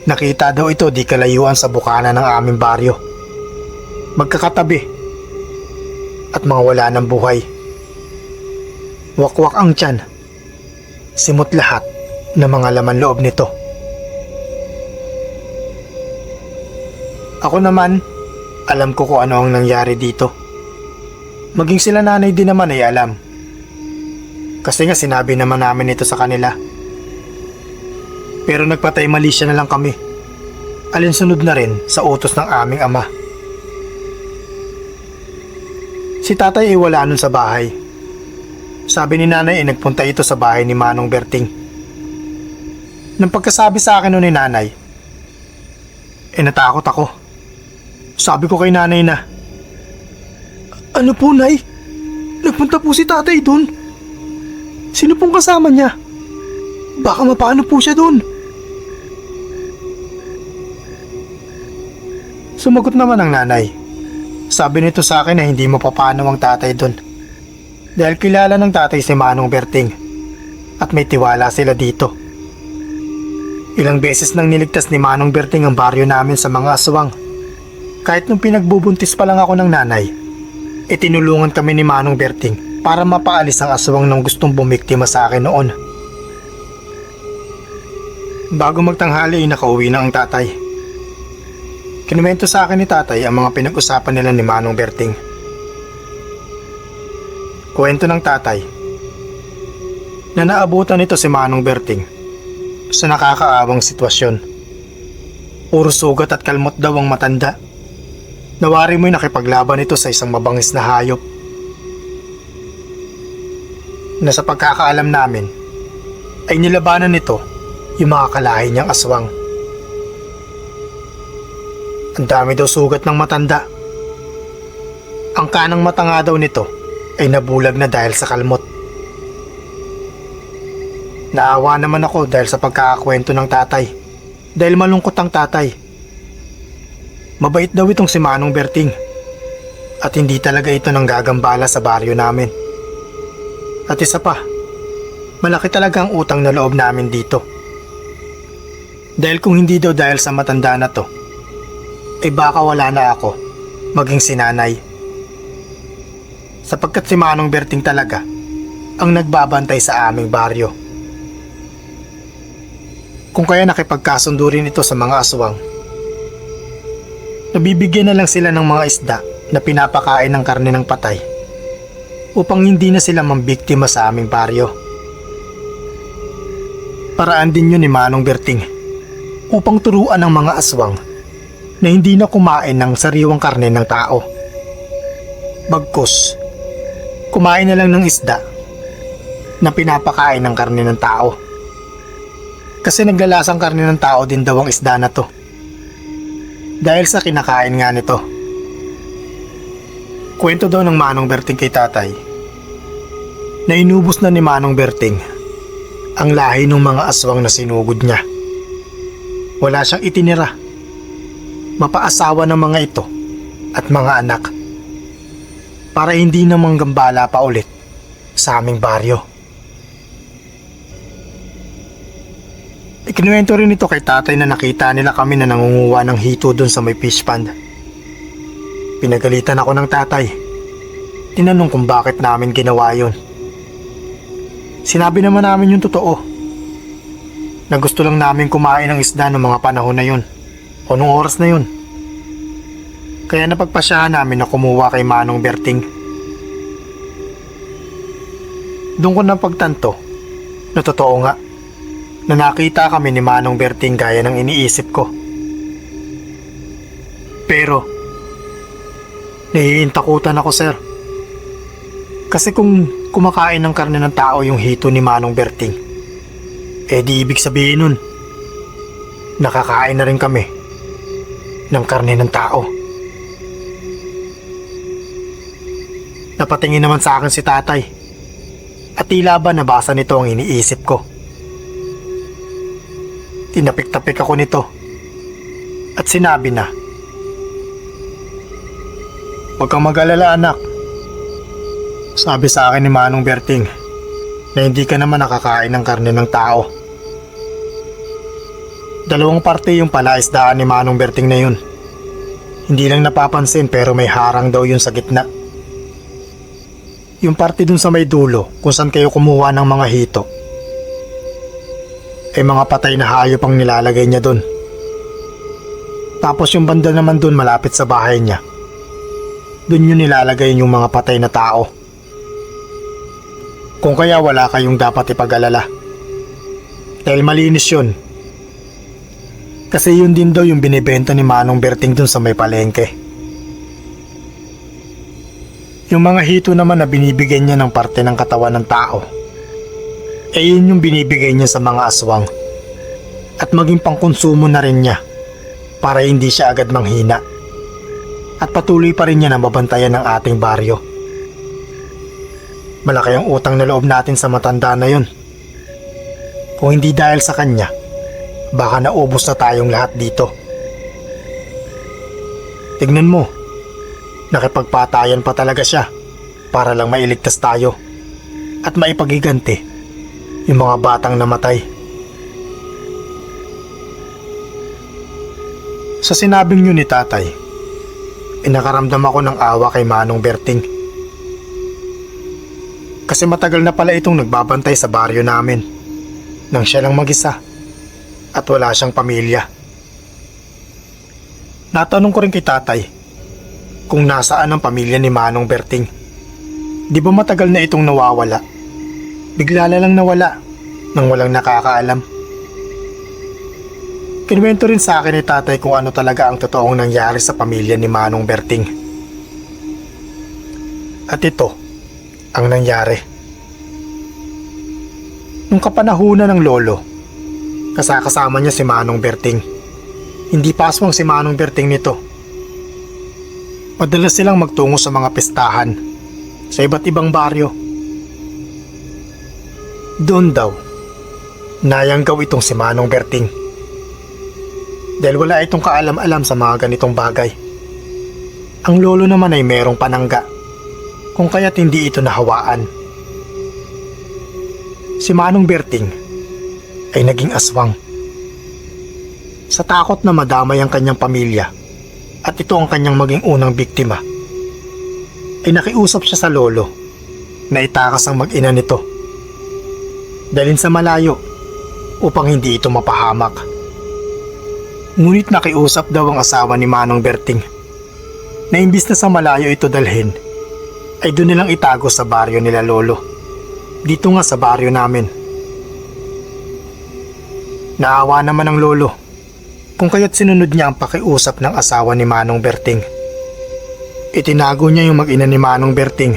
Nakita daw ito di kalayuan sa bukana ng aming baryo. Magkakatabi at mga wala ng buhay. Wakwak ang tiyan. Simot lahat ng mga laman loob nito. Ako naman, alam ko kung ano ang nangyari dito. Maging sila nanay din naman ay alam. Kasi nga sinabi naman namin ito sa kanila. Pero nagpatay mali siya na lang kami. Alinsunod na rin sa utos ng aming ama. Si tatay ay wala nun sa bahay. Sabi ni nanay ay nagpunta ito sa bahay ni Manong Berting. Nang pagkasabi sa akin nun ni nanay, natakot ako. Sabi ko kay nanay na, "Ano po, nay? Nagpunta po si tatay dun. Sino pong kasama niya? Baka mapano po siya dun?" Sumagot naman ang nanay. Sabi nito sa akin na hindi mapapano ang tatay dun. Dahil kilala ng tatay si Manong Berting at may tiwala sila dito. Ilang beses nang niligtas ni Manong Berting ang baryo namin sa mga aswang. Kahit nung pinagbubuntis pa lang ako ng nanay, tinulungan kami ni Manong Berting para mapaalis ang aswang nang gustong bumiktima sa akin noon. Bago magtanghali ay nakauwi na ang tatay. Kinuwento sa akin ni tatay ang mga pinag-usapan nila ni Manong Berting. Kwento ng tatay na naabutan nito si Manong Berting sa nakakaawang sitwasyon. Puro sugat at kalmot daw ang matanda. Nawari mo'y nakipaglaban ito sa isang mabangis na hayop. Na sa pagkakaalam namin ay nilabanan nito yung mga kalahi niyang aswang. Ang dami daw sugat ng matanda. Ang kanang mata nga daw nito ay nabulag na dahil sa kalmot. Naawa naman ako dahil sa pagkakakwento ng tatay. Dahil malungkot ang tatay. Mabait daw itong si Manong Berting. At hindi talaga ito nang gagambala sa baryo namin. At isa pa, malaki talaga ang utang na loob namin dito. Dahil kung hindi daw dahil sa matanda na to, baka wala na ako, maging si nanay. Sapagkat si Manong Berting talaga ang nagbabantay sa aming baryo. Kung kaya nakipagkasundo rin ito sa mga aswang, nabibigyan na lang sila ng mga isda na pinapakain ng karne ng patay upang hindi na sila mambiktima sa aming baryo. Paraan din yun ni Manong Berting upang turuan ang mga aswang na hindi na kumain ng sariwang karne ng tao. Bagkus, kumain na lang ng isda na pinapakain ng karne ng tao. Kasi naglalasang karne ng tao din daw ang isda na to. Dahil sa kinakain nga nito. Kwento daw ng Manong Berting kay tatay na inubos na ni Manong Berting ang lahi ng mga aswang na sinugod niya. Wala siyang itinira. Mapaasawa ng mga ito at mga anak para hindi na manggambala pa ulit sa aming baryo. Ikinuwento rin ito kay tatay na nakita nila kami na nangunguha ng hito doon sa may fish pond. Pinagalitan ako ng tatay. Tinanong kung bakit namin ginawa yun. Sinabi naman namin yung totoo. Na gusto lang namin kumain ng isda ng mga panahon na yun o nung oras na yun. Kaya napagpasyahan namin na kumuha kay Manong Berting. Doon ko napagtanto na totoo nga na nakita kami ni Manong Berting gaya ng iniisip ko. Pero naiintakutan ako, sir. Kasi kung kumakain ng karne ng tao yung hito ni Manong Berting, di ibig sabihin nun nakakain na rin kami ng karne ng tao. Napatingin naman sa akin si tatay at tila ba nabasa nito ang iniisip ko. Tinapik-tapik ako nito at sinabi na, "Huwag kang mag-alala, anak. Sabi sa akin ni Manong Berting na hindi ka naman nakakain ng karne ng tao." 2 parte yung palaisdaan ni Manong Berting na yun. Hindi lang napapansin pero may harang daw yun sa gitna. Yung parte dun sa may dulo kung saan kayo kumuha ng mga hito, mga patay na hayop ang nilalagay niya dun. Tapos yung banda naman dun malapit sa bahay niya, dun yun nilalagay yung mga patay na tao. Kung kaya wala kayong dapat ipag-alala. Dahil malinis yun. Kasi yun din daw yung binibenta ni Manong Berting dun sa may palengke. Yung mga hito naman na binibigyan niya ng parte ng katawan ng tao, yun yung binibigay niya sa mga aswang. At maging pangkonsumo na rin niya para hindi siya agad manghina. At patuloy pa rin niya na mabantayan ng ating baryo. Malaki ang utang na loob natin sa matanda na yun. Kung hindi dahil sa kanya, baka naubos na tayong lahat dito. Tignan mo, nakipagpatayan pa talaga siya para lang mailigtas tayo at maipagiganti yung mga batang namatay. Sa sinabing yun ni tatay, nakaramdam ako ng awa kay Manong Berting. Kasi matagal na pala itong nagbabantay sa baryo namin nang siya lang mag-isa at wala siyang pamilya. Natanong ko rin kay tatay kung nasaan ang pamilya ni Manong Berting. Di ba matagal na itong nawawala? Bigla na lang nawala nang walang nakakaalam. Kinuwento rin sa akin ni tatay kung ano talaga ang totoong nangyari sa pamilya ni Manong Berting. At ito ang nangyari. Nung kapanahunan ng lolo, kasama niya si Manong Berting. Hindi pa aswang si Manong Berting nito. Madalas silang magtungo sa mga pistahan sa iba't ibang baryo. Doon daw, nayanggaw itong si Manong Berting. Dahil wala itong kaalam-alam sa mga ganitong bagay. Ang lolo naman ay merong panangga, kung kaya't hindi ito nahawaan. Si Manong Berting ay naging aswang. Sa takot na madamay ang kanyang pamilya at ito ang kanyang maging unang biktima, ay nakiusap siya sa lolo na itakas ang mag-ina nito. Dalhin sa malayo upang hindi ito mapahamak. Ngunit nakiusap daw ang asawa ni Manong Berting na imbis na sa malayo ito dalhin, ay doon nilang itago sa baryo nila lolo. Dito nga sa baryo namin. Naawa naman ang lolo kung kaya't sinunod niya ang pakiusap ng asawa ni Manong Berting. Itinago niya yung mag-ina ni Manong Berting.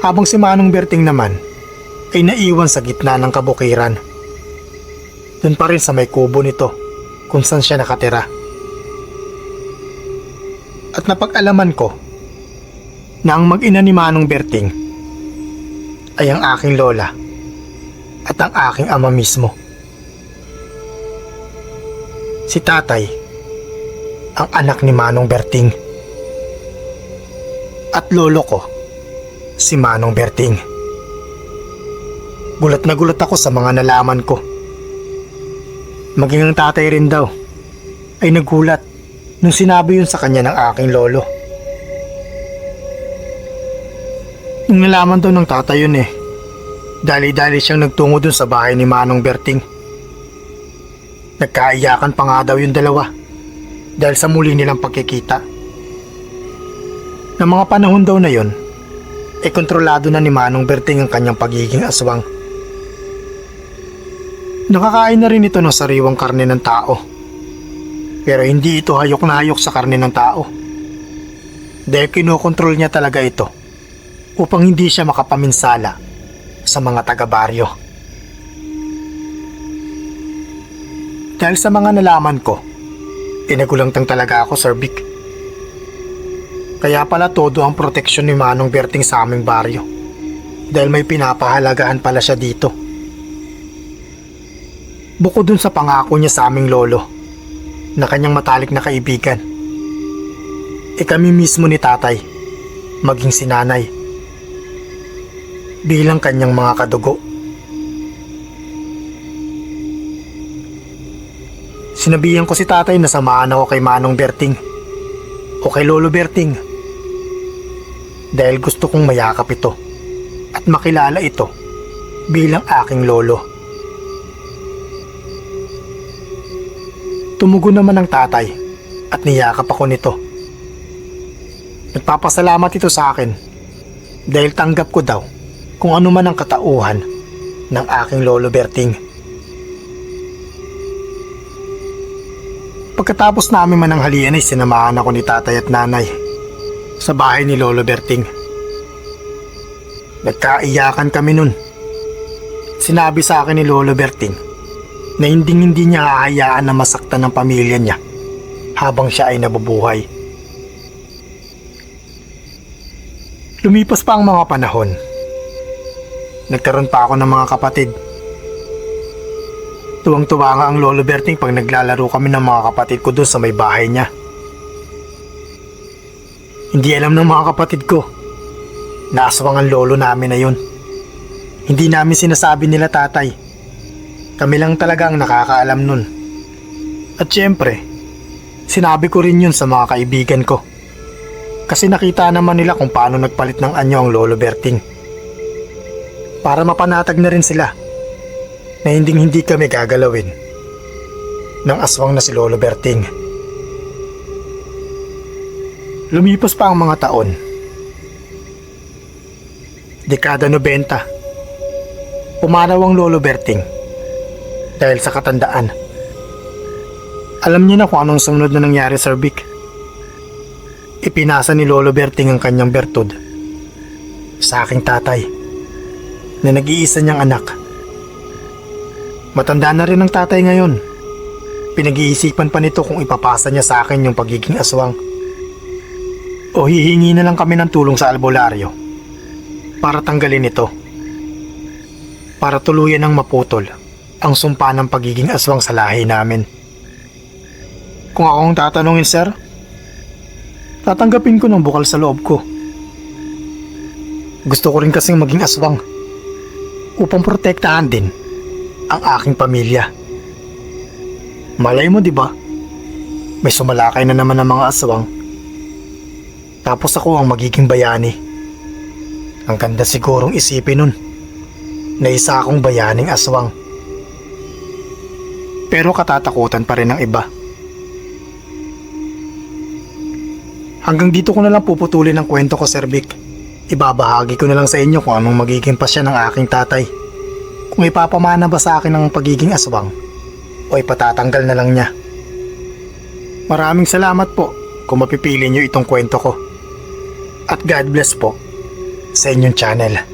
Habang si Manong Berting naman ay naiwan sa gitna ng kabukiran. Doon pa rin sa may kubo nito kung saan siya nakatira. At napag-alaman ko na ang mag-ina ni Manong Berting ay ang aking lola at ang aking ama mismo. Si tatay, ang anak ni Manong Berting. At lolo ko, si Manong Berting. Gulat na gulat ako sa mga nalaman ko. Maging ang tatay rin daw ay nagulat nung sinabi yun sa kanya ng aking lolo. Nung nalaman daw ng tatay yun dali-dali siyang nagtungo dun sa bahay ni Manong Berting. Nagkaiyakan pa nga daw yung dalawa dahil sa muli nilang pagkikita. Ng mga panahon daw na yon, kontrolado na ni Manong Berting ang kanyang pagiging aswang. Nakakain na rin ito ng sariwang karne ng tao. Pero hindi ito hayok na hayok sa karne ng tao. Dahil kinokontrol niya talaga ito upang hindi siya makapaminsala sa mga taga-baryo. Dahil sa mga nalaman ko, pinagulangtang talaga ako, Sir Vic. Kaya pala todo ang proteksyon ni Manong Berting sa aming baryo. Dahil may pinapahalagahan pala siya dito. Bukod dun sa pangako niya sa aming lolo na kanyang matalik na kaibigan, kami mismo ni tatay, maging si nanay, bilang kanyang mga kadugo. Sinabihan ko si tatay na samahan ako kay Manong Berting o kay Lolo Berting dahil gusto kong mayakap ito at makilala ito bilang aking lolo. Tumugon naman ang tatay at niyakap ako nito. Nagpapasalamat ito sa akin dahil tanggap ko daw kung ano man ang katauhan ng aking Lolo Berting. Pagkatapos namin mananghalian ay sinamahan ako ni tatay at nanay sa bahay ni Lolo Berting. Nagkaiyakan kami nun. Sinabi sa akin ni Lolo Berting na hindi niya hahayaan na masaktan ng pamilya niya habang siya ay nabubuhay. Lumipas pa ang mga panahon. Nagkaroon pa ako ng mga kapatid. Tuwang-tuwa nga ang Lolo Berting pag naglalaro kami ng mga kapatid ko doon sa may bahay niya. Hindi alam ng mga kapatid ko na aswang ang lolo namin na yun. Hindi namin sinasabi nila tatay. Kami lang talaga ang nakakaalam nun. At syempre, sinabi ko rin yun sa mga kaibigan ko. Kasi nakita naman nila kung paano nagpalit ng anyo ang Lolo Berting. Para mapanatag na rin sila na hindi kami gagalawin ng aswang na si Lolo Berting. Lumipas pa ang mga taon. Dekada 90. Pumanaw ang Lolo Berting dahil sa katandaan. Alam niyo na kung anong sumunod na nangyari, Sir Vic. Ipinasa ni Lolo Berting ang kanyang bertud sa aking tatay na nag-iisa niyang anak. Matanda na rin ang tatay ngayon. Pinag-iisipan pa nito kung ipapasa niya sa akin yung pagiging aswang o hihingi na lang kami ng tulong sa albularyo para tanggalin ito, para tuluyan ng maputol ang sumpa ng pagiging aswang sa lahi namin. Kung akong tatanungin, sir, tatanggapin ko ng bukal sa loob ko. Gusto ko rin kasing maging aswang upang protektahan din ang aking pamilya. Malay mo, di ba? May sumalakay na naman ng mga aswang. Tapos ako ang magiging bayani. Ang ganda sigurong isipin nun na isa akong bayaning aswang. Pero katatakutan pa rin ng iba. Hanggang dito ko na lang puputulin ang kwento ko, Sir Vic. Ibabahagi ko na lang sa inyo kung anong magiging pasya ng aking tatay. Kung ipapamana ba sa akin ang pagiging aswang o ipatatanggal na lang niya. Maraming salamat po kung mapipili niyo itong kwento ko. At God bless po sa inyong channel.